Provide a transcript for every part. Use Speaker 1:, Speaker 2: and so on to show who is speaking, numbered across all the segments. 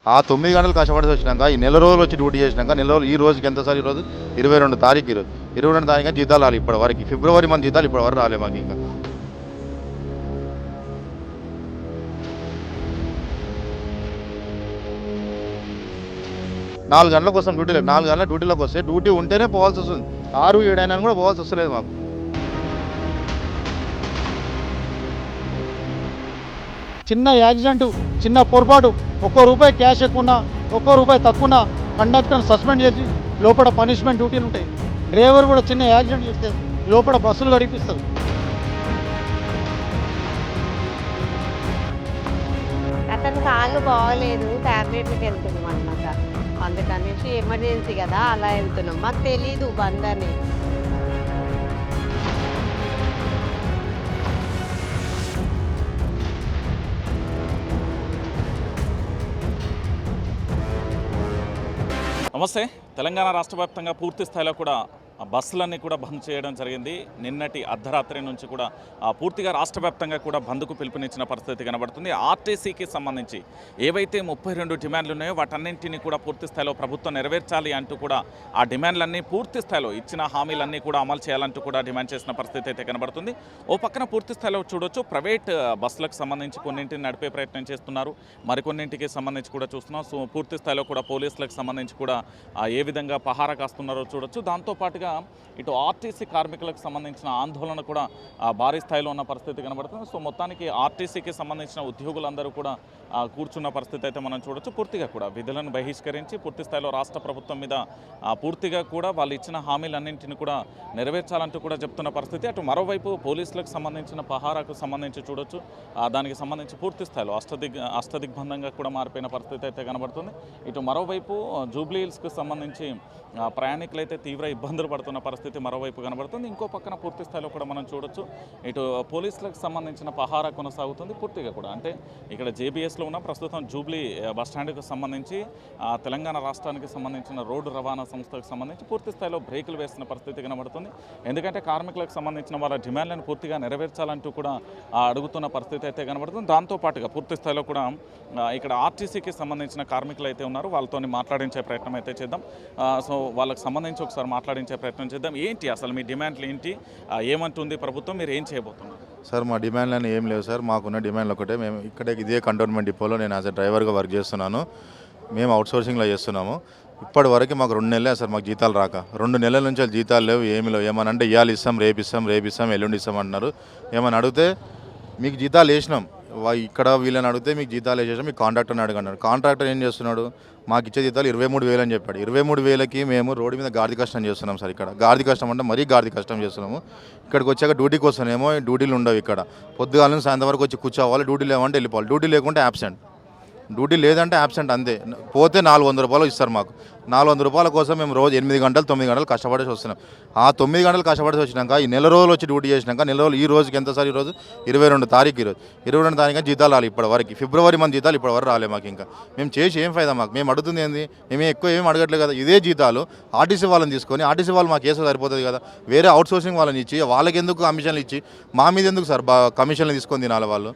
Speaker 1: ఆ 9 గంటలు కష్టపడి వచ్చినాక ఈ నెల రోజులు వచ్చి డ్యూటీ చేసినాక నెల రోజులు ఈ రోజుకి ఎంత సార్ ఈరోజు 22 తారీఖు ఈరోజు 22 తారీఖు జీతాలు రాలి ఇప్పటి వరకు ఫిబ్రవరి మంత్ జీతాలు ఇప్పటి వరకు రాలే మాకు ఇంకా. నాలుగు గంటల కోసం డ్యూటీలో 4 గంటల డ్యూటీలోకి వస్తే డ్యూటీ ఉంటేనే పోవాల్సి వస్తుంది. 6-7 అయినా కూడా పోవాల్సి వస్తలేదు మాకు.
Speaker 2: చిన్న యాక్సిడెంట్, చిన్న పొరపాటు, ₹1 క్యాష్ ఎక్కువన్నా, ₹1 తక్కువన్నా కండక్టర్ని సస్పెండ్ చేసి లోపల పనిష్మెంట్ డ్యూటీలు ఉంటాయి. డ్రైవర్ కూడా చిన్న యాక్సిడెంట్ చేస్తే లోపల బస్సులు గడిపిస్తారు.
Speaker 3: అతను కాళ్ళు బాగలేదు, టాబ్లెట్కి వెళ్తున్నాం అనమాట. అందుకనేసి ఎమర్జెన్సీ కదా అలా వెళ్తున్నాం. మాకు తెలీదు బంద్ అని.
Speaker 4: నమస్తే. తెలంగాణ రాష్ట్ర వ్యాప్తంగా పూర్తి స్థాయిలో కూడా బస్సులన్నీ కూడా బంద్ చేయడం జరిగింది. నిన్నటి అర్ధరాత్రి నుంచి కూడా పూర్తిగా రాష్ట్ర వ్యాప్తంగా కూడా బంద్కు పిలుపునిచ్చిన పరిస్థితి కనబడుతుంది. ఆర్టీసీకి సంబంధించి ఏవైతే 32 డిమాండ్లు ఉన్నాయో వాటన్నింటినీ కూడా పూర్తి స్థాయిలో ప్రభుత్వం నెరవేర్చాలి అంటూ కూడా ఆ డిమాండ్లన్నీ పూర్తి స్థాయిలో ఇచ్చిన హామీలన్నీ కూడా అమలు చేయాలంటూ కూడా డిమాండ్ చేసిన పరిస్థితి అయితే కనబడుతుంది. ఓ పక్కన పూర్తి స్థాయిలో చూడొచ్చు ప్రైవేట్ బస్సులకు సంబంధించి కొన్నింటిని నడిపే ప్రయత్నం చేస్తున్నారు, మరికొన్నింటికి సంబంధించి కూడా చూస్తున్నాం. సో పూర్తి స్థాయిలో కూడా పోలీసులకు సంబంధించి కూడా ఏ విధంగా పహారా కాస్తున్నారో చూడొచ్చు. దాంతోపాటుగా ఇటు ఆర్టీసీ కార్మికులకు సంబంధించిన ఆందోళన కూడా భారీ స్థాయిలో ఉన్న పరిస్థితి కనబడుతుంది. సో మొత్తానికి ఆర్టీసీకి సంబంధించిన ఉద్యోగులందరూ కూడా కూర్చున్న పరిస్థితి అయితే మనం చూడొచ్చు. పూర్తిగా కూడా విధులను బహిష్కరించి పూర్తి స్థాయిలో రాష్ట్ర ప్రభుత్వం మీద పూర్తిగా కూడా వాళ్ళు ఇచ్చిన హామీలన్నింటినీ కూడా నెరవేర్చాలంటూ కూడా చెప్తున్న పరిస్థితి. అటు మరోవైపు పోలీసులకు సంబంధించిన పహారాకు సంబంధించి చూడొచ్చు. దానికి సంబంధించి పూర్తి స్థాయిలో అష్టదిగ్బంధంగా కూడా మారిపోయిన పరిస్థితి అయితే కనబడుతుంది. ఇటు మరోవైపు జూబ్లీ హిల్స్కి సంబంధించి ప్రయాణికులైతే తీవ్ర ఇబ్బందులు పడుతున్న పరిస్థితి మరోవైపు కనబడుతుంది. ఇంకో పక్కన పూర్తి స్థాయిలో కూడా మనం చూడొచ్చు ఇటు పోలీసులకు సంబంధించిన పహారా కొనసాగుతుంది పూర్తిగా కూడా. అంటే ఇక్కడ జేబీఎస్లో ఉన్న ప్రస్తుతం జూబ్లీ బస్టాండ్కి సంబంధించి తెలంగాణ రాష్ట్రానికి సంబంధించిన రోడ్డు రవాణా సంస్థకు సంబంధించి పూర్తి స్థాయిలో బ్రేకులు వేస్తున్న పరిస్థితి కనబడుతుంది. ఎందుకంటే కార్మికులకు సంబంధించిన వాళ్ళ డిమాండ్లను పూర్తిగా నెరవేర్చాలంటూ కూడా అడుగుతున్న పరిస్థితి అయితే కనబడుతుంది. దాంతోపాటుగా పూర్తి స్థాయిలో కూడా ఇక్కడ ఆర్టీసీకి సంబంధించిన కార్మికులు అయితే ఉన్నారు, వాళ్ళతో మాట్లాడించే ప్రయత్నం అయితే చేద్దాం. సో వాళ్ళకి సంబంధించి ఒకసారి మాట్లాడించే ప్రయత్నం చేద్దాం. ఏంటి అసలు మీ డిమాండ్లు ఏంటి, ఏమంటుంది ప్రభుత్వం, మీరు ఏం చేయబోతున్నారు?
Speaker 1: సార్ మా డిమాండ్లు ఏం లేవు సార్. మాకున్న డిమాండ్లు ఒకటే. మేము ఇక్కడే ఇదే కంటోన్మెంట్ డిపోలో నేను యాజ్ ఎ డ్రైవర్గా వర్క్ చేస్తున్నాను. మేము అవుట్సోర్సింగ్లో చేస్తున్నాము. ఇప్పటి వరకు మాకు 2 నెలలే సార్ మాకు జీతాలు రాక. 2 నెలల నుంచి జీతాలు లేవు, ఏమి లేవు. ఏమనంటే ఇవాళ ఇస్తాం, రేపు ఇస్తాం, ఎల్లుండి ఇస్తాం అంటున్నారు. ఏమని అడిగితే మీకు జీతాలు వేసినాం, ఇక్కడ వీళ్ళని అడిగితే మీకు జీతాలు వేసేసాం, మీకు కాంట్రాక్టర్ని అడగన్నారు. కాంట్రాక్టర్ ఏం చేస్తున్నాడు, మాకు ఇచ్చే జీతాలు 23,000 అని చెప్పాడు. 23,000కి మేము రోడ్డు మీద గాడిద కష్టం చేస్తున్నాం సార్. ఇక్కడ గాడిద కష్టం అంటే మరీ గాడిద కష్టం చేస్తున్నాము. ఇక్కడికి వచ్చాక డ్యూటీకి వస్తానేమో డ్యూటీలు ఉండవు. ఇక్కడ పొద్దుగాల నుంచి సాయంత్రం వరకు వచ్చి కూర్చోవాలి, డ్యూటీ లేవంటే వెళ్ళిపోవాలి, డ్యూటీ లేకుంటే యాబ్సెంట్, డ్యూటీ లేదంటే యాబ్సెంట్ అంతే. పోతే ₹400 ఇస్తారు మాకు. ₹400 కోసం మేము రోజు 8 గంటలు 9 గంటలు కష్టపడేసి వస్తున్నాం. ఆ 9 గంటలు కష్టపడేసి వచ్చినాక ఈ నెల రోజులు వచ్చి డ్యూటీ చేసినాక నెల రోజులు ఈ రోజుకి ఎంత సార్ ఈరోజు 22 తారీఖు ఈరోజు 22 తారీఖు జీతాలు రాలి ఇప్పటి వరకు ఫిబ్రవరి మంత్ జీతాలు ఇప్పటి వరకు రాలే మాకు. ఇంకా మేము చేసి ఏం ఫైదా మాకు? మేము అడుగుతుంది ఏంది? మేము ఎక్కువ ఏం అడగట్లేదు కదా. ఇదే జీతాలు ఆర్టీసీ వాళ్ళని తీసుకొని ఆర్టీసీ వాళ్ళు మాకు వేస్తే సరిపోతుంది కదా. వేరే అవుట్సోర్సింగ్ వాళ్ళని ఇచ్చి వాళ్ళకి ఎందుకు కమిషన్లు ఇచ్చి మా మీద ఎందుకు సార్ కమిషన్లు తీసుకొని తినాలి వాళ్ళు?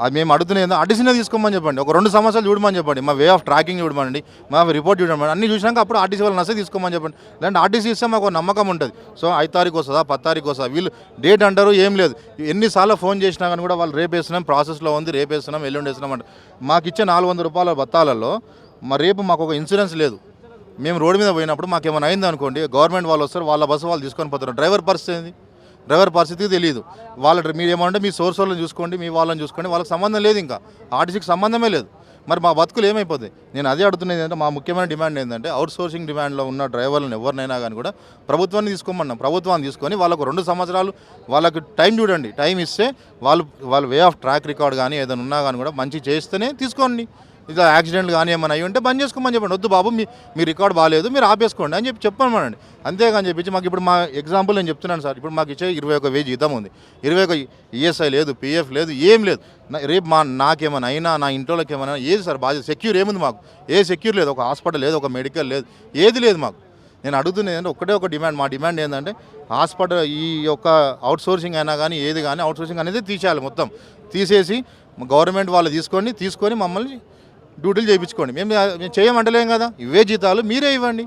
Speaker 1: అది మేము అడుగుతున్నది ఆర్టీసీనే తీసుకోమని చెప్పండి. ఒక 2 సంవత్సరాలు చూడమని చెప్పండి, మా వే ఆఫ్ ట్రాకింగ్ చూడమండి, మా రిపోర్ట్ చూడమండి. అన్నీ చూసినాక అప్పుడు ఆర్టీసీ వాళ్ళు నచ్చే తీసుకోమని చెప్పండి. లేదంటే ఆర్టీసీ ఇస్తే మాకు నమ్మకం ఉంటుంది. సో 5 తారీఖు వస్తుందా 10 తారీఖు వస్తుందా, వీళ్ళు డేట్ అంటారు, ఏం లేదు. ఎన్నిసార్లు ఫోన్ చేసినా కానీ కూడా వాళ్ళు రేపేస్తున్నాం, ప్రాసెస్లో ఉంది, రేపేస్తున్నాం, ఎల్లుండి వేస్తున్నాం అంటే మాకు ఇచ్చే ₹400 బత్తాలలో మరి రేపు మాకు ఒక ఇన్సూరెన్స్ లేదు. మేము రోడ్డు మీద పోయినప్పుడు మాకు ఏమైనా అయింది అనుకోండి, గవర్నమెంట్ వాళ్ళు వస్తారు, వాళ్ళ బస్సు వాళ్ళు తీసుకొని పోతారు. డ్రైవర్ పరిస్థితి ఏంది? డ్రైవర్ పరిస్థితికి తెలియదు. మీరు ఏమంటే మీ సోర్స్ వాళ్ళని చూసుకోండి, మీ వాళ్ళని చూసుకోండి, వాళ్ళకి సంబంధం లేదు, ఇంకా ఆర్టీసీకి సంబంధమే లేదు. మరి మా బతుకులు ఏమైపోతాయి? నేను అదే అడుగుతున్నది ఏంటంటే మా ముఖ్యమైన డిమాండ్ ఏంటంటే అవుట్సోర్సింగ్ డిమాండ్లో ఉన్న డ్రైవర్లను ఎవరినైనా కానీ కూడా ప్రభుత్వాన్ని తీసుకోమన్నాం. ప్రభుత్వాన్ని తీసుకొని వాళ్ళకు 2 సంవత్సరాలు వాళ్ళకి టైం చూడండి. టైం ఇస్తే వాళ్ళ వే ఆఫ్ ట్రాక్ రికార్డ్ కానీ ఏదైనా ఉన్నా కానీ కూడా మంచి చేస్తేనే తీసుకోండి. ఇలా యాక్సిడెంట్లు కానీ ఏమైనా అయ్యి ఉంటే బంద్ చేసుకోమని చెప్పండి. వద్దు బాబు మీ రికార్డ్ బాగాలేదు, మీరు ఆపేసుకోండి అని చెప్పమనండి. అంతేగాని చెప్పించి మాకు ఇప్పుడు మా ఎగ్జాంపుల్ నేను చెప్తున్నాను సార్. ఇప్పుడు మాకు ఇచ్చే 21,000 జీతం ఉంది, 21 ఈఎస్ఐ లేదు, పిఎఫ్ లేదు, ఏం లేదు. రేపు నాకేమైనా అయినా, నా ఇంట్లోకి ఏమైనా ఏది సార్ బాధ్యత? సెక్యూర్ ఏముంది మాకు? ఏ సెక్యూర్ లేదు, ఒక హాస్పిటల్ లేదు, ఒక మెడికల్ లేదు, ఏది లేదు మాకు. నేను అడుగుతున్నది ఏంటంటే ఒకటే ఒక డిమాండ్. మా డిమాండ్ ఏంటంటే హాస్పిటల్ ఈ యొక్క అవుట్సోర్సింగ్ అయినా కానీ ఏది కానీ అవుట్సోర్సింగ్ అనేది తీసేయాలి. మొత్తం తీసేసి గవర్నమెంట్ వాళ్ళు తీసుకొని మమ్మల్ని డ్యూటీలు చేయించుకోండి. మేము చేయమంటలేం కదా, ఇవే జీతాలు మీరే ఇవ్వండి.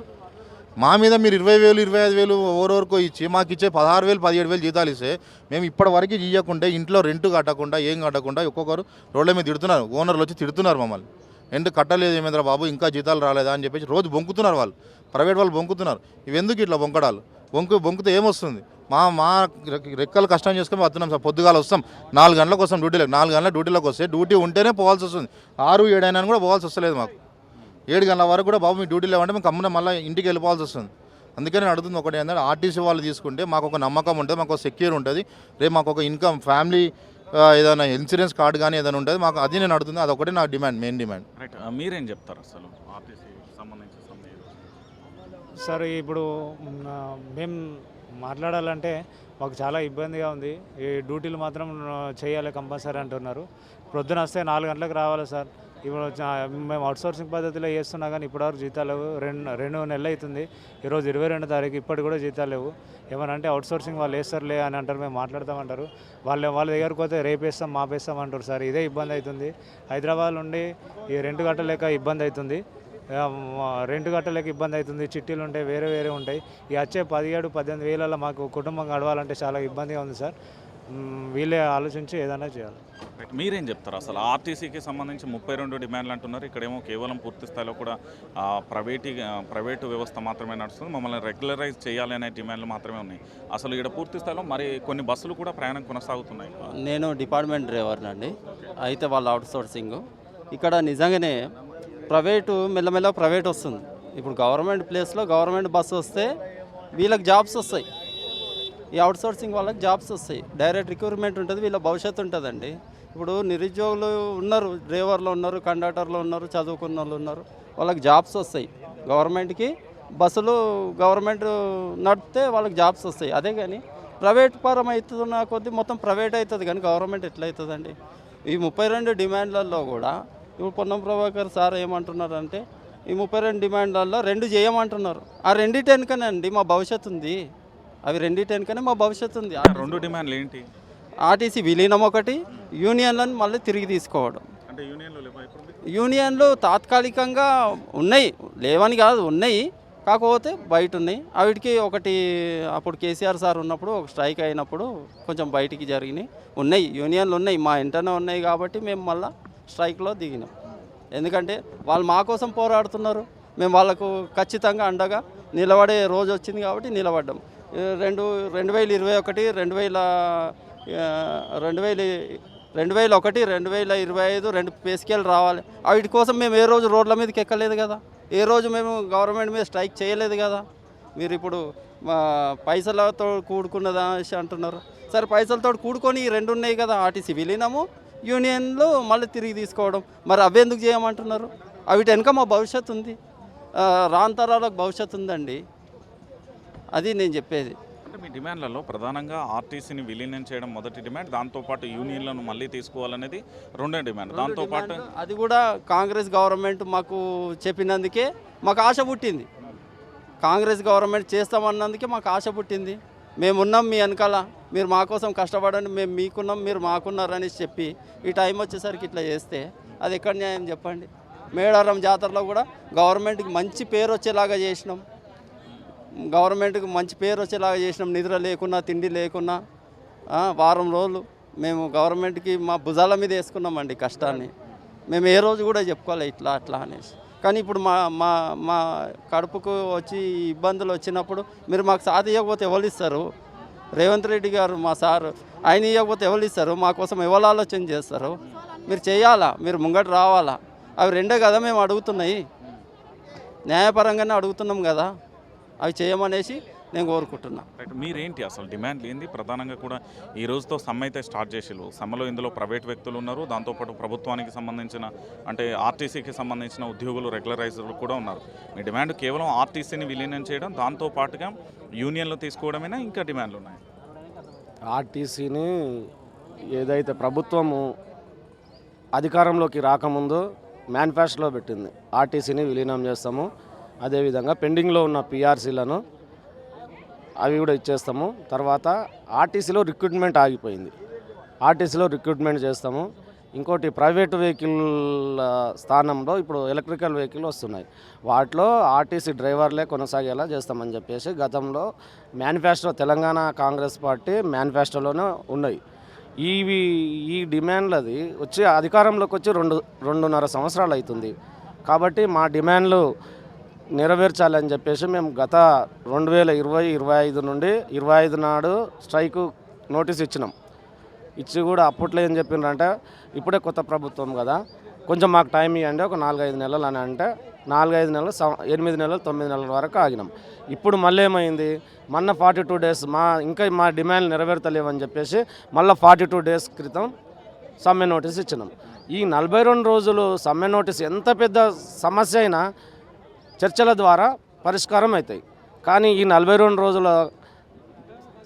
Speaker 1: మా మీద మీరు 20,000 25,000 ఓవరకు ఇచ్చి మాకు ఇచ్చే 16,000 17,000 జీతాలు ఇస్తే మేము ఇప్పటివరకు ఇవ్వకుంటే ఇంట్లో రెంట్ కట్టకుండా ఏం కట్టకుండా ఒక్కొక్కరు రోడ్ల మీద తిడుతున్నారు. ఓనర్లు వచ్చి తిడుతున్నారు మమ్మల్ని, రెంట్ కట్టలేదు ఏమేంద్ర బాబు ఇంకా జీతాలు రాలేదా అని చెప్పేసి రోజు బొంకుతున్నారు. వాళ్ళు ప్రైవేట్ వాళ్ళు బొంకుతున్నారు. ఇవెందుకు ఇట్లా బొంకడాలు? బొంకితే ఏమొస్తుంది? మా రెక్కలు కష్టం చేసుకొని వస్తున్నాం సార్. పొద్దుగాల వస్తాం 4 గంటలకు వస్తాం డ్యూటీలోకి. 4 గంటల డ్యూటీలోకి వస్తే డ్యూటీ ఉంటేనే పోవాల్సి వస్తుంది. 6, 7 అయినా కూడా పోవాల్సి వస్తలేదు మాకు. 7 గంటల వరకు కూడా బాబు మీ డ్యూటీలో అంటే మేము కమ్మున మళ్ళీ ఇంటికి వెళ్ళిపోవాల్సి వస్తుంది. అందుకని నేను అడుగుతుంది ఒకటి ఏంటంటే ఆర్టీసీ వాళ్ళు తీసుకుంటే మాకు ఒక నమ్మకం ఉంటుంది, మాకు ఒక సెక్యూర్ ఉంటుంది. రేపు మాకు ఒక ఇన్కమ్ ఫ్యామిలీ ఏదైనా ఇన్సూరెన్స్ కార్డు కానీ ఏదైనా ఉంటుంది మాకు, అది నేను అడుగుతుంది. అదొకటి నా డిమాండ్, మెయిన్ డిమాండ్.
Speaker 4: రైట్, మీరేం చెప్తారు అసలు ఆర్టీసీ సంబంధించి?
Speaker 5: సార్ ఇప్పుడు మేము మాట్లాడాలంటే మాకు చాలా ఇబ్బందిగా ఉంది. ఈ డ్యూటీలు మాత్రం చేయాలి కంపల్సరీ అంటున్నారు. ప్రొద్దున వస్తే 4 గంటలకు రావాలి సార్. ఇప్పుడు మేము అవుట్సోర్సింగ్ పద్ధతిలో చేస్తున్నా కానీ ఇప్పటివరకు జీతాలు లేవు. రెండు నెలలు అవుతుంది. ఈరోజు 22వ తారీఖు, ఇప్పటికి కూడా జీతాలు లేవు. ఏమనంటే అవుట్సోర్సింగ్ వాళ్ళు వేస్తారులే అని అంటారు, మేము మాట్లాడతామంటారు. వాళ్ళ దగ్గరకు పోతే రేపేస్తాం మాపేస్తాం అంటారు సార్. ఇదే ఇబ్బంది అవుతుంది. హైదరాబాద్ నుండి ఈ రెంట్ కట్టలేక ఇబ్బంది అవుతుంది. రెంట్ కట్టలేక ఇబ్బంది అవుతుంది. చిట్టీలు ఉంటాయి, వేరే ఉంటాయి. ఈ వచ్చే 17-18 వేలలో మాకు కుటుంబం గడవాలంటే చాలా ఇబ్బందిగా ఉంది సార్. వీళ్ళే ఆలోచించి ఏదైనా చేయాలి.
Speaker 4: మీరేం చెప్తారు అసలు? ఆర్టీసీకి సంబంధించి 32 డిమాండ్లు అంటున్నారు. ఇక్కడేమో కేవలం పూర్తి స్థాయిలో కూడా ప్రైవేటు వ్యవస్థ మాత్రమే నడుస్తుంది, మమ్మల్ని రెగ్యులరైజ్ చేయాలి అనే డిమాండ్లు మాత్రమే ఉన్నాయి. అసలు ఇక్కడ పూర్తి స్థాయిలో మరి కొన్ని బస్సులు కూడా ప్రయాణం కొనసాగుతున్నాయి.
Speaker 6: నేను డిపార్ట్మెంట్ డ్రైవర్నండి. అయితే వాళ్ళ అవుట్సోర్సింగ్ ఇక్కడ నిజంగానే ప్రైవేటు మెల్లమెల్ల ప్రైవేట్ వస్తుంది. ఇప్పుడు గవర్నమెంట్ ప్లేస్లో గవర్నమెంట్ బస్సు వస్తే వీళ్ళకి జాబ్స్ వస్తాయి, ఈ అవుట్సోర్సింగ్ వాళ్ళకి జాబ్స్ వస్తాయి. డైరెక్ట్ రిక్రూట్మెంట్ ఉంటుంది, వీళ్ళ భవిష్యత్తు ఉంటుందండి. ఇప్పుడు నిరుద్యోగులు ఉన్నారు, డ్రైవర్లు ఉన్నారు, కండక్టర్లు ఉన్నారు, చదువుకున్న వాళ్ళు ఉన్నారు, వాళ్ళకి జాబ్స్ వస్తాయి. గవర్నమెంట్కి బస్సులు గవర్నమెంట్ నడిపితే వాళ్ళకి జాబ్స్ వస్తాయి. అదే కానీ ప్రైవేట్ పరం అవుతున్న కొద్దీ మొత్తం ప్రైవేట్ అవుతుంది కానీ గవర్నమెంట్ ఎట్లా అవుతుందండి? ఈ 32 డిమాండ్లలో కూడా ఇప్పుడు పొన్నం ప్రభాకర్ సార్ ఏమంటున్నారంటే ఈ 32 డిమాండ్లలో 2 చేయమంటున్నారు. ఆ 2 అండి మా భవిష్యత్తు ఉంది. అవి 2 మా భవిష్యత్తు ఉంది.
Speaker 4: 2 డిమాండ్లు ఏంటి?
Speaker 6: ఆర్టీసీ విలీనం ఒకటి, యూనియన్లను మళ్ళీ తిరిగి తీసుకోవడం.
Speaker 4: అంటే
Speaker 6: యూనియన్లు తాత్కాలికంగా ఉన్నాయి, లేవని కాదు, ఉన్నాయి. కాకపోతే బయట ఉన్నాయి. వాటికి ఒకటి అప్పుడు కేసీఆర్ సార్ ఉన్నప్పుడు ఒక స్ట్రైక్ అయినప్పుడు కొంచెం బయటికి జరిగినాయి. ఉన్నాయి యూనియన్లు ఉన్నాయి, మా ఇంటనే ఉన్నాయి. కాబట్టి మేము మళ్ళీ స్ట్రైక్లో దిగినాం. ఎందుకంటే వాళ్ళు మా కోసం పోరాడుతున్నారు, మేము వాళ్ళకు ఖచ్చితంగా అండగా నిలబడే రోజు వచ్చింది కాబట్టి నిలబడ్డాం. 2021, 2025 2 పే స్కేల్ రావాలి. వీటి కోసం మేము ఏ రోజు రోడ్ల మీదకి ఎక్కలేదు కదా, ఏ రోజు మేము గవర్నమెంట్ మీద స్ట్రైక్ చేయలేదు కదా. మీరు ఇప్పుడు పైసలతో కూడుకున్నదా అంటున్నారు. సరే పైసలతో కూడుకొని ఈ 2 ఉన్నాయి కదా, ఆర్టీసీ విలీనము, యూనియన్లు మళ్ళీ తిరిగి తీసుకోవడం. మరి అవి ఎందుకు చేయమంటున్నారు? వీటి వెనుక మా భవిష్యత్తు ఉంది, రాంతరాలకు భవిష్యత్తు ఉందండి. అది నేను చెప్పేది.
Speaker 4: అంటే మీ డిమాండ్లలో ప్రధానంగా ఆర్టీసీని విలీనం చేయడం మొదటి డిమాండ్, దాంతోపాటు యూనియన్లను మళ్ళీ తీసుకోవాలనేది 2వ డిమాండ్. దాంతోపాటు
Speaker 6: అది కూడా కాంగ్రెస్ గవర్నమెంట్ మాకు చెప్పినందుకే మాకు ఆశ పుట్టింది. కాంగ్రెస్ గవర్నమెంట్ చేస్తామన్నందుకే మాకు ఆశ పుట్టింది. మేమున్నాం మీ వెనకాల, మీరు మా కోసం కష్టపడండి, మేము మీకున్నాం మీరు మాకున్నారని చెప్పి ఈ టైం వచ్చేసరికి ఇట్లా చేస్తే అది ఎక్కడ న్యాయం చెప్పండి? మేడారం జాతరలో కూడా గవర్నమెంట్కి మంచి పేరు వచ్చేలాగా చేసినాం, నిద్ర లేకున్నా తిండి లేకున్నా వారం రోజులు మేము గవర్నమెంట్కి మా భుజాల మీద వేసుకున్నామండి కష్టాన్ని. మేము ఏ రోజు కూడా చెప్పుకోవాలి ఇట్లా అట్లా అనేసి. కానీ ఇప్పుడు మా కడుపుకు వచ్చి ఇబ్బందులు వచ్చినప్పుడు మీరు మాకు సాథ్ ఇవ్వకపోతే ఎవరు ఇస్తారు? రేవంత్ రెడ్డి గారు మా సారు, ఆయన ఇవ్వకపోతే ఎవరు ఇస్తారు? మా కోసం ఎవరు ఆలోచన చేస్తారు? మీరు చేయాలా, మీరు ముంగట రావాలా. అవి 2 కదా మేము అడుగుతున్నాయి, న్యాయపరంగానే అడుగుతున్నాం కదా, అవి చేయమనేసి నేను కోరుకుంటున్నా.
Speaker 4: మీరేంటి అసలు డిమాండ్లు ఏంది? ప్రధానంగా కూడా ఈ రోజుతో సమ్మె అయితే స్టార్ట్ చేసిరు. సమ్మెలో ఇందులో ప్రైవేట్ వ్యక్తులు ఉన్నారు, దాంతోపాటు ప్రభుత్వానికి సంబంధించిన అంటే ఆర్టీసీకి సంబంధించిన ఉద్యోగులు రెగ్యులరైజర్లు కూడా ఉన్నారు. మీ డిమాండ్ కేవలం ఆర్టీసీని విలీనం చేయడం, దాంతోపాటుగా యూనియన్లు తీసుకోవడమేనా, ఇంకా డిమాండ్లు ఉన్నాయి?
Speaker 7: ఆర్టీసీని ఏదైతే ప్రభుత్వము అధికారంలోకి రాకముందు మేనిఫెస్టోలో పెట్టింది, ఆర్టీసీని విలీనం చేస్తాము, అదేవిధంగా పెండింగ్లో ఉన్న పిఆర్సీలను అవి కూడా ఇచ్చేస్తాము. తర్వాత ఆర్టీసీలో రిక్రూట్మెంట్ ఆగిపోయింది, ఆర్టీసీలో రిక్రూట్మెంట్ చేస్తాము. ఇంకోటి ప్రైవేట్ వెహికల్ స్థానంలో ఇప్పుడు ఎలక్ట్రికల్ వెహికల్ వస్తున్నాయి. వాటిలో ఆర్టీసీ డ్రైవర్లే కొనసాగేలా చేస్తామని చెప్పేసి గతంలో మేనిఫెస్టో తెలంగాణ కాంగ్రెస్ పార్టీ మేనిఫెస్టోలోనే ఉన్నాయి. ఈ డిమాండ్లది వచ్చి అధికారంలోకి వచ్చి 2.5 సంవత్సరాలు అవుతుంది. కాబట్టి మా డిమాండ్లు నెరవేర్చాలని చెప్పేసి మేము గత 2020-25 నుండి 25 నాడు స్ట్రైకు నోటీస్ ఇచ్చినాం. ఇచ్చి కూడా అప్పట్లో ఏం చెప్పిండ్రంటే ఇప్పుడే కొత్త ప్రభుత్వం కదా, కొంచెం మాకు టైం ఇవ్వండి, ఒక 4-5 నెలలు అని అంటే 4-5 నెలలు 8 నెలలు 9 నెలల వరకు ఆగినాం. ఇప్పుడు మళ్ళీ ఏమైంది, మొన్న 42 డేస్ ఇంకా మా డిమాండ్ నెరవేర్తలేవని చెప్పేసి మళ్ళీ 42 డేస్ క్రితం సమ్మె నోటీస్ ఇచ్చినాం. ఈ 42 రోజులు సమ్మె నోటీస్ ఎంత పెద్ద సమస్య అయినా చర్చల ద్వారా పరిష్కారం అవుతాయి. కానీ ఈ 42 రోజుల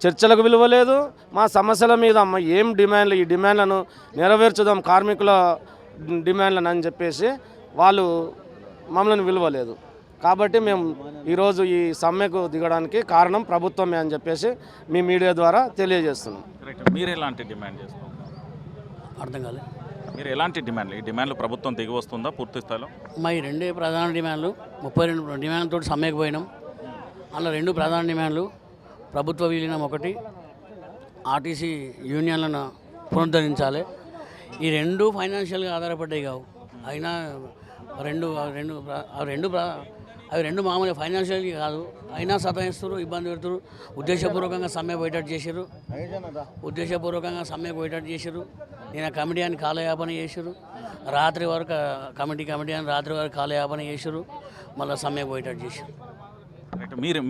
Speaker 7: చర్చలకు విలువ లేదు. మా సమస్యల మీద ఏం డిమాండ్లు, ఈ డిమాండ్లను నెరవేర్చుదాం కార్మికుల డిమాండ్లను అని చెప్పేసి వాళ్ళు మమ్మల్ని విలువ లేదు. కాబట్టి మేము ఈరోజు ఈ సమ్మెకు దిగడానికి కారణం ప్రభుత్వమే అని చెప్పేసి మీ మీడియా ద్వారా తెలియజేస్తున్నాం.
Speaker 4: మీరు ఎలాంటి డిమాండ్ చేస్తున్నారు?
Speaker 8: అర్థం కాలేదు.
Speaker 4: మీరు ఎలాంటి డిమాండ్లు, ఈ డిమాండ్లు ప్రభుత్వం దిగి వస్తుందా పూర్తి స్థాయిలో?
Speaker 8: మా ఈ 2 ప్రధాన డిమాండ్లు 32 డిమాండ్లతో సమ్మెకు పోయినాం. అలా 2 ప్రధాన డిమాండ్లు ప్రభుత్వ విలీనం ఒకటి, ఆర్టీసీ యూనియన్లను పునరుద్ధరించాలి. ఈ 2 ఫైనాన్షియల్గా ఆధారపడ్డాయి కావు. అయినా అవి రెండు మామూలుగా ఫైనాన్షియల్గా కాదు, అయినా సతాయిస్తారు, ఇబ్బంది పెడుతున్నారు. ఉద్దేశపూర్వకంగా సమ్మె పోయేటట్టు చేశారు. నేను కమిటీని కాలయాపన చేశారు. రాత్రి వరకు కమిటీ అని రాత్రి వరకు కాలయాపన చేశారు. మళ్ళీ సమ్మె పోయేటట్టు చేశారు.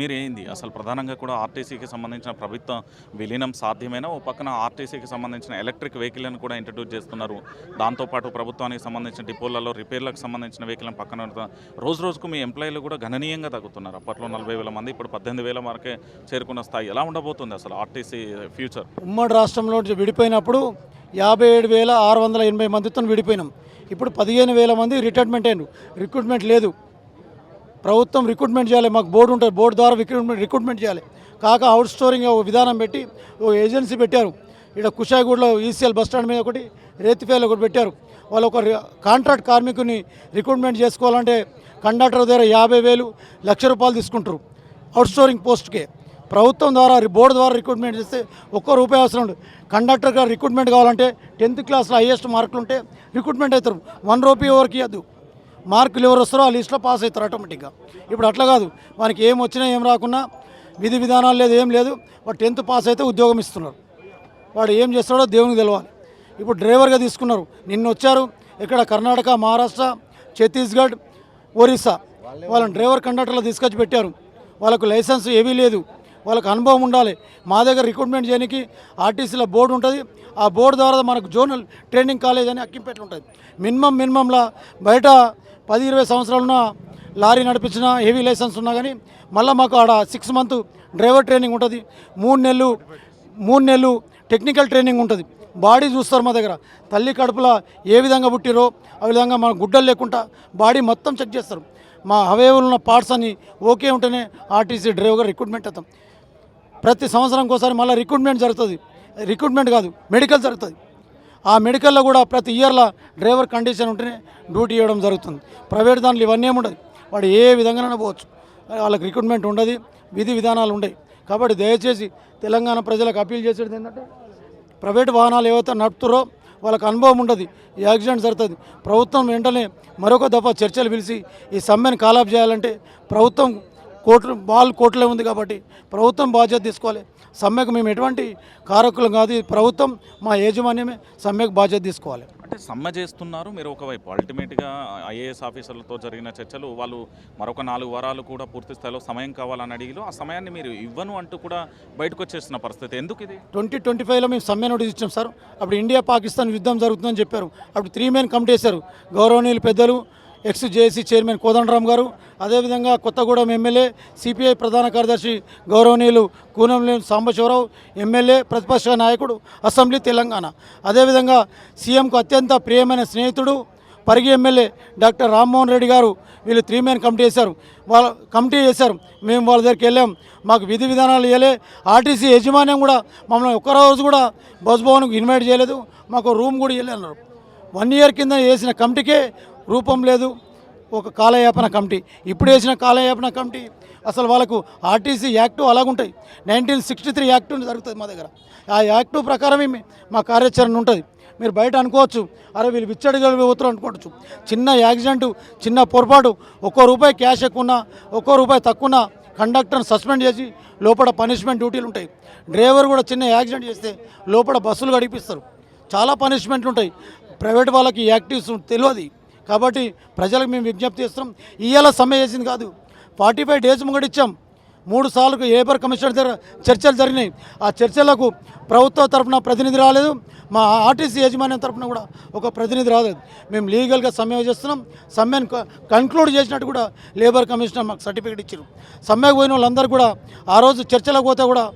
Speaker 4: మీరు ఏంది అసలు ప్రధానంగా కూడా ఆర్టీసీకి సంబంధించిన ప్రభుత్వ విలీనం సాధ్యమైన, ఓ పక్కన ఆర్టీసీకి సంబంధించిన ఎలక్ట్రిక్ వెహికల్ని కూడా ఇంట్రడ్యూస్ చేస్తున్నారు. దాంతోపాటు ప్రభుత్వానికి సంబంధించిన డిపోలలో రిపేర్లకు సంబంధించిన వెహికల్ని పక్కన రోజు రోజుకు మీ ఎంప్లాయీలు కూడా గణనీయంగా తగ్గుతున్నారు. అప్పట్లో 40,000 మంది, ఇప్పుడు 18,000 వరకే చేరుకున్న స్థాయి. ఎలా ఉండబోతుంది అసలు ఆర్టీసీ ఫ్యూచర్?
Speaker 2: ఉమ్మడి రాష్ట్రంలో విడిపోయినప్పుడు 57,680 మందితో విడిపోయినాం. ఇప్పుడు 15,000 మంది రిటైర్మెంట్ అయినారు. రిక్రూట్మెంట్ లేదు. ప్రభుత్వం రిక్రూట్మెంట్ చేయాలి. మాకు బోర్డు ఉంటుంది, బోర్డు ద్వారా రిక్రూట్మెంట్ చేయాలి. కాక అవుట్ స్టోరింగ్ విధానం పెట్టి ఓ ఏజెన్సీ పెట్టారు. ఇక్కడ కుషాయిగూడలో ఈసీఎల్ బస్టాండ్ మీద ఒకటి, రేతిపేలో ఒకటి పెట్టారు. వాళ్ళు ఒక కాంట్రాక్ట్ కార్మికుని రిక్రూట్మెంట్ చేసుకోవాలంటే కండక్టర్ దగ్గర 50,000 ₹1,00,000 తీసుకుంటారు అవుట్ స్టోరింగ్ పోస్ట్కే. ప్రభుత్వం ద్వారా బోర్డు ద్వారా రిక్రూట్మెంట్ చేస్తే ₹1 అవసరం ఉండదు. కండక్టర్గా రిక్రూట్మెంట్ కావాలంటే 10th క్లాస్లో హైయెస్ట్ మార్కులు ఉంటే రిక్రూట్మెంట్ అవుతారు. ₹1 ఎవరికి ఇవ్వద్దు. మార్కులు ఎవరు వస్తారో ఆ లిస్టులో పాస్ అవుతారు ఆటోమేటిక్గా. ఇప్పుడు అట్లా కాదు, వానికి ఏం వచ్చినా ఏం రాకున్నా విధి విధానాలు లేదు, ఏం లేదు. వాడు 10th పాస్ అయితే ఉద్యోగం ఇస్తున్నారు. వాడు ఏం చేస్తాడో దేవునికి తెలవాలి. ఇప్పుడు డ్రైవర్గా తీసుకున్నారు. నిన్న వచ్చారు ఇక్కడ కర్ణాటక, మహారాష్ట్ర, ఛత్తీస్గఢ్, ఒరిస్సా వాళ్ళని డ్రైవర్ కండక్టర్లో తీసుకొచ్చి పెట్టారు. వాళ్ళకు లైసెన్స్ ఏవీ లేదు, వాళ్ళకు అనుభవం ఉండాలి. మా దగ్గర రిక్రూట్మెంట్ చేయడానికి ఆర్టీసీలో బోర్డు ఉంటుంది. ఆ బోర్డు ద్వారా మనకు జోనల్ ట్రైనింగ్ కాలేజ్ అని అక్కింపేటలు ఉంటుంది. మినిమంలా బయట 10-20 సంవత్సరాలున్న లారీ నడిపించిన హెవీ లైసెన్స్ ఉన్నా కానీ మళ్ళీ మాకు ఆడ 6 month డ్రైవర్ ట్రైనింగ్ ఉంటుంది. 3 నెలలు టెక్నికల్ ట్రైనింగ్ ఉంటుంది. బాడీ చూస్తారు మా దగ్గర. తల్లి కడుపులో ఏ విధంగా పుట్టిరో ఆ విధంగా మన గుడ్డలు లేకుండా బాడీ మొత్తం చెక్ చేస్తారు. మా అవైలబుల్ ఉన్న పార్ట్స్ అన్ని ఓకే ఉంటేనే ఆర్టీసీ డ్రైవర్గా రిక్రూట్మెంట్ అవుతాం. ప్రతి సంవత్సరానికి ఒకసారి మళ్ళీ రిక్రూట్మెంట్ జరుగుతుంది. రిక్రూట్మెంట్ కాదు, మెడికల్ జరుగుతుంది. ఆ మెడికల్లో కూడా ప్రతి ఇయర్లో డ్రైవర్ కండిషన్ ఉంటేనే డ్యూటీ ఇవ్వడం జరుగుతుంది. ప్రైవేట్ దాంట్లో ఇవన్నీ ఏముండదు. వాడు ఏ విధంగానైనా పోవచ్చు, వాళ్ళకి రిక్రూట్మెంట్ ఉండదు, విధి విధానాలు ఉండవు. కాబట్టి దయచేసి తెలంగాణ ప్రజలకు అప్పీల్ చేసేది ఏంటంటే ప్రైవేట్ వాహనాలు ఏవైతే నడుపుతారో వాళ్ళకి అనుభవం ఉండదు, యాక్సిడెంట్ జరుగుతుంది. ప్రభుత్వం వెంటనే మరొక దఫా చర్చలు పిలిచి ఈ సమ్మెను కాలాప్ చేయాలంటే ప్రభుత్వం కోర్టులో ఉంది కాబట్టి ప్రభుత్వం బాధ్యత తీసుకోవాలి. సమ్మెకు మేము ఎటువంటి కారకులు కాదు, ప్రభుత్వం మా యాజమాన్యమే సమ్మెకు బాధ్యత తీసుకోవాలి.
Speaker 4: అంటే సమ్మె చేస్తున్నారు మీరు ఒకవైపు, అల్టిమేట్గా ఐఏఎస్ ఆఫీసర్లతో జరిగిన చర్చలు వాళ్ళు మరొక 4 వారాలు కూడా పూర్తి స్థాయిలో సమయం కావాలని అడిగిలో ఆ సమయాన్ని మీరు ఇవ్వను అంటూ కూడా బయటకు వచ్చేసిన పరిస్థితి. ఎందుకు ఇది?
Speaker 2: 2025లో మేము సమ్మె నోటీస్ ఇచ్చాం సార్. అప్పుడు ఇండియా పాకిస్తాన్ యుద్ధం జరుగుతుందని చెప్పారు. అప్పుడు 3 men కమిటీ వేశారు. గౌరవనీయులు పెద్దలు ఎక్స్-జేఏసీ చైర్మన్ కోదండరామ్ గారు, అదేవిధంగా కొత్తగూడెం ఎమ్మెల్యే సిపిఐ ప్రధాన కార్యదర్శి గౌరవనీయులు కూనంనేని సాంబశివరావు, ఎమ్మెల్యే ప్రతిపక్ష నాయకుడు అసెంబ్లీ తెలంగాణ, అదేవిధంగా సీఎంకు అత్యంత ప్రియమైన స్నేహితుడు పరిగి ఎమ్మెల్యే డాక్టర్ రామ్మోహన్ రెడ్డి గారు, వీళ్ళు 3 men కమిటీ వేశారు. కమిటీ చేశారు. మేము వాళ్ళ దగ్గరికి వెళ్ళాం. మాకు విధి విధానాలు ఇవ్వలే. ఆర్టీసీ యాజమాన్యం కూడా మమ్మల్ని ఒక్కరోజు కూడా బస్ భవన్కు ఇన్వైట్ చేయలేదు. మాకు రూమ్ కూడా ఇవ్వలే అన్నారు. 1 ఇయర్ కింద వేసిన కమిటీకే రూపం లేదు, ఒక కాలయాపన కమిటీ. ఇప్పుడు వేసిన కాలయాపన కమిటీ అసలు వాళ్ళకు ఆర్టీసీ యాక్టు అలాగుంటాయి. 1963 యాక్టు జరుగుతుంది మా దగ్గర. ఆ యాక్టు ప్రకారమే మా కార్యాచరణ ఉంటుంది. మీరు బయట అనుకోవచ్చు, అరే వీళ్ళు విచ్చడిగలు పోతారు అనుకోవచ్చు. చిన్న యాక్సిడెంటు, చిన్న పొరపాటు, ₹1 క్యాష్ ఎక్కువన్నా, ₹1 తక్కువన్నా కండక్టర్ని సస్పెండ్ చేసి లోపల పనిష్మెంట్ డ్యూటీలు ఉంటాయి. డ్రైవర్ కూడా చిన్న యాక్సిడెంట్ చేస్తే లోపల బస్సులు గడిపిస్తారు. చాలా పనిష్మెంట్లు ఉంటాయి. ప్రైవేట్ వాళ్ళకి యాక్టివ్స్ తెలియదు. కాబట్టి ప్రజలకు మేము విజ్ఞప్తి చేస్తున్నాం. ఇవాళ సమ్మె చేసింది కాదు, 45 డేస్ ముంగడిచ్చాం. 3 సార్లు లేబర్ కమిషనర్ దగ్గర చర్చలు జరిగినాయి. ఆ చర్చలకు ప్రభుత్వ తరఫున ప్రతినిధి రాలేదు, మా ఆర్టీసీ యాజమాన్యం తరఫున కూడా ఒక ప్రతినిధి రాలేదు. మేము లీగల్గా సమ్మె చేస్తున్నాం. సమ్మెను కన్క్లూడ్ చేసినట్టు కూడా లేబర్ కమిషనర్ మాకు సర్టిఫికేట్ ఇచ్చారు. సమ్మెకు పోయిన వాళ్ళందరూ కూడా ఆ రోజు చర్చలకు పోతే కూడా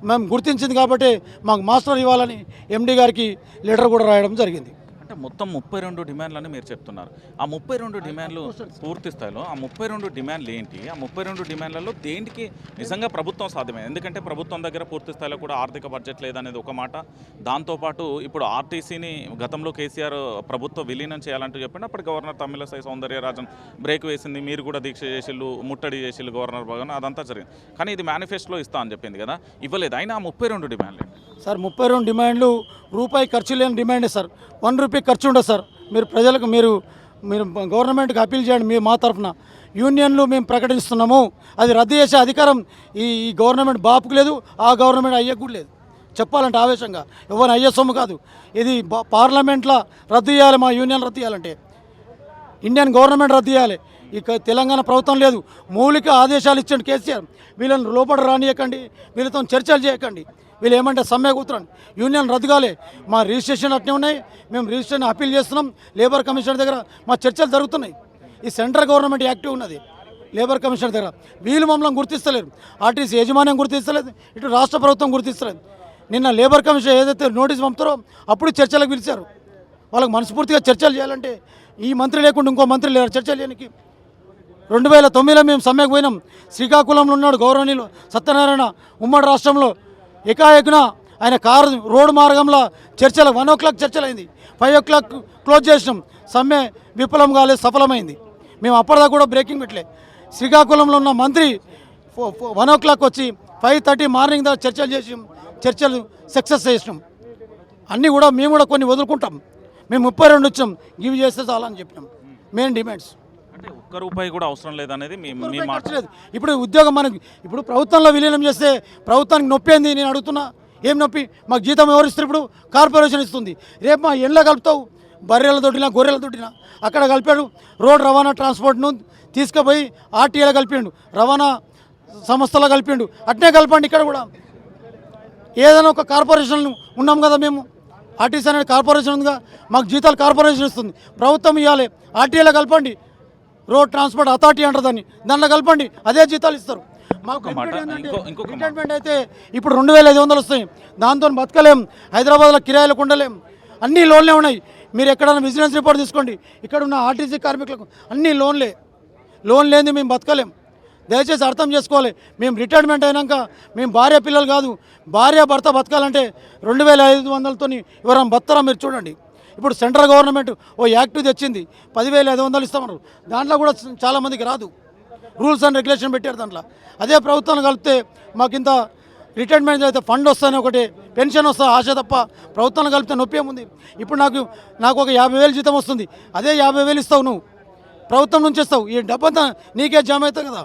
Speaker 2: మేము గుర్తించింది కాబట్టి మాకు మాస్టర్ ఇవ్వాలని ఎండీ గారికి లెటర్ కూడా రాయడం జరిగింది.
Speaker 4: అంటే మొత్తం 32 డిమాండ్లని మీరు చెప్తున్నారు. ఆ 32 డిమాండ్లు పూర్తి స్థాయిలో ఆ 32 డిమాండ్లు ఏంటి? ఆ 32 డిమాండ్లలో దేనికి నిజంగా ప్రభుత్వం సాధ్యమే? ఎందుకంటే ప్రభుత్వం దగ్గర పూర్తి స్థాయిలో కూడా ఆర్థిక బడ్జెట్ లేదనేది ఒక మాట. దాంతోపాటు ఇప్పుడు ఆర్టీసీని గతంలో కేసీఆర్ ప్రభుత్వం విలీనం చేయాలంటూ చెప్పింది. అప్పుడు గవర్నర్ తమిళసై సౌందర్యరాజన్ బ్రేక్ వేసింది. మీరు కూడా దీక్ష చేసిళ్ళు, ముట్టడి చేసిళ్ళు గవర్నర్ భవన్, అదంతా జరిగింది. కానీ ఇది మేనిఫెస్టోలో ఇస్తా అని చెప్పింది కదా, ఇవ్వలేదు. అయినా ఆ 32 డిమాండ్లు
Speaker 2: సార్ 32 డిమాండ్లు రూపాయి ఖర్చు లేని డిమాండే సార్. ₹1 ఖర్చు ఉండదు సార్. మీరు ప్రజలకు మీరు గవర్నమెంట్కి అప్పీల్ చేయండి. మీరు మా తరఫున యూనియన్లు మేము ప్రకటిస్తున్నాము. అది రద్దు చేసే అధికారం ఈ గవర్నమెంట్ బాపుకు లేదు, ఆ గవర్నమెంట్ అయ్యకు కూడా లేదు. చెప్పాలంటే ఆవేశంగా ఎవరు అయ్యే సొమ్ము కాదు. ఇది పార్లమెంట్లో రద్దు చేయాలి. మా యూనియన్ రద్దు చేయాలంటే ఇండియన్ గవర్నమెంట్ రద్దు చేయాలి. ఇక తెలంగాణ ప్రభుత్వం లేదు. మౌలిక ఆదేశాలు ఇచ్చాడు కేసీఆర్, వీళ్ళని లోపల రానియకండి, వీళ్ళతో చర్చలు చేయకండి. వీళ్ళు ఏమంటే సమ్మె కూతురండి. యూనియన్ రద్దు కాలే. మా రిజిస్ట్రేషన్ అట్నే ఉన్నాయి. మేము రిజిస్ట్రేషన్ అప్పీల్ చేస్తున్నాం. లేబర్ కమిషనర్ దగ్గర మా చర్చలు జరుగుతున్నాయి. ఈ సెంట్రల్ గవర్నమెంట్ యాక్టివ్ ఉన్నది లేబర్ కమిషనర్ దగ్గర. వీళ్ళు మమ్మల్ని గుర్తిస్తలేరు. ఆర్టీసీ యాజమాన్యం గుర్తిస్తలేదు, ఇటు రాష్ట్ర ప్రభుత్వం గుర్తిస్తలేదు. నిన్న లేబర్ కమిషనర్ ఏదైతే నోటీస్ పంపుతారో అప్పుడు చర్చలకు పిలిచారు. వాళ్ళకి మనస్ఫూర్తిగా చర్చలు చేయాలంటే ఈ మంత్రి లేకుండా ఇంకో మంత్రి లేరు చర్చలు చేయడానికి. 2009లో మేము సమ్మెకు పోయినాం. శ్రీకాకుళంలో ఉన్నాడు గౌరవనీయులు సత్యనారాయణ. ఉమ్మడి రాష్ట్రంలో ఏకాఏకన ఆయన కారు రోడ్డు మార్గంలో చర్చలు 1 o'clock చర్చలైంది. 5 o'clock క్లోజ్ చేసినాం. సమ్మె విఫలం కాలేదు, సఫలమైంది. మేము అప్పటిదాకా కూడా బ్రేకింగ్ పెట్టలే. శ్రీకాకుళంలో ఉన్న మంత్రి 1 o'clock వచ్చి 5:30 మార్నింగ్ దాకా చర్చలు చేసి చర్చలు సక్సెస్ చేసినాం. అన్నీ కూడా మేము కూడా కొన్ని వదులుకుంటాం. మేము 32 వచ్చాం, గివ్ చేస్తే చాలని చెప్పినాం. మెయిన్ డిమాండ్స్
Speaker 4: అంటే ₹1 కూడా అవసరం లేదనేది మీ మాట.
Speaker 2: ఇప్పుడు ఉద్యోగం మనకి ఇప్పుడు ప్రభుత్వంలో విలీనం చేస్తే ప్రభుత్వానికి నొప్పి ఏంది నేను అడుగుతున్నా. ఏం నొప్పి? మాకు జీతం ఎవరు ఇస్తారు? ఇప్పుడు కార్పొరేషన్ ఇస్తుంది. రేపు మా ఎండ్లో కలుపుతావు, బర్రెల దొడ్డినా గొర్రెల దొడ్డినా అక్కడ కలిపాడు. రోడ్ రవాణా ట్రాన్స్పోర్ట్ను తీసుకుపోయి ఆర్టీఏలో కలిపిండు, రవాణా సంస్థలో కలిపిండు. అట్నే కలపండి ఇక్కడ కూడా. ఏదైనా ఒక కార్పొరేషన్ ఉన్నాం కదా మేము. ఆర్టీసీ అనేది కార్పొరేషన్ ఉందిగా, మాకు జీతాలు కార్పొరేషన్ ఇస్తుంది. ప్రభుత్వం ఇవ్వాలి. ఆర్టీఏలో కలపండి, రోడ్ ట్రాన్స్పోర్ట్ అథారిటీ అంటారు దాన్ని, దాంట్లో కలపండి, అదే జీతాలు ఇస్తారు. మాకు రిటైర్మెంట్ అయితే ఇప్పుడు 2500 వస్తాయి. దాంతో బతకలేం. హైదరాబాద్లో కిరాయిలకు ఉండలేం. అన్నీ లోన్లే ఉన్నాయి. మీరు ఎక్కడైనా బిజినెస్ రిపోర్ట్ తీసుకోండి. ఇక్కడ ఉన్న ఆర్టీసీ కార్మికులకు అన్నీ లోన్లే. లోన్ లేని మేము బతకలేం. దయచేసి అర్థం చేసుకోవాలి. మేము రిటైర్మెంట్ అయినాక మేము భార్య పిల్లలు కాదు, భార్య భర్త బతకాలంటే 2500తో ఎవరైనా బతరా మీరు చూడండి. ఇప్పుడు సెంట్రల్ గవర్నమెంట్ ఓ యాక్ట్ తెచ్చింది, 10,500 ఇస్తామన్నారు. దాంట్లో కూడా చాలామందికి రాదు. రూల్స్ అండ్ రెగ్యులేషన్ పెట్టారు దాంట్లో. అదే ప్రభుత్వాన్ని కలిపితే మాకు ఇంత రిటైర్మెంట్ అయితే ఫండ్ వస్తానే ఒకటి, పెన్షన్ వస్తా ఆశ తప్ప ప్రభుత్వాన్ని కలిపితే నొప్పి ఏముంది? ఇప్పుడు నాకు ఒక 50,000 జీతం వస్తుంది. అదే 50,000 ఇస్తావు నువ్వు, ప్రభుత్వం నుంచి ఇస్తావు. ఈ డబ్బంతా నీకే జామ అవుతాయి కదా.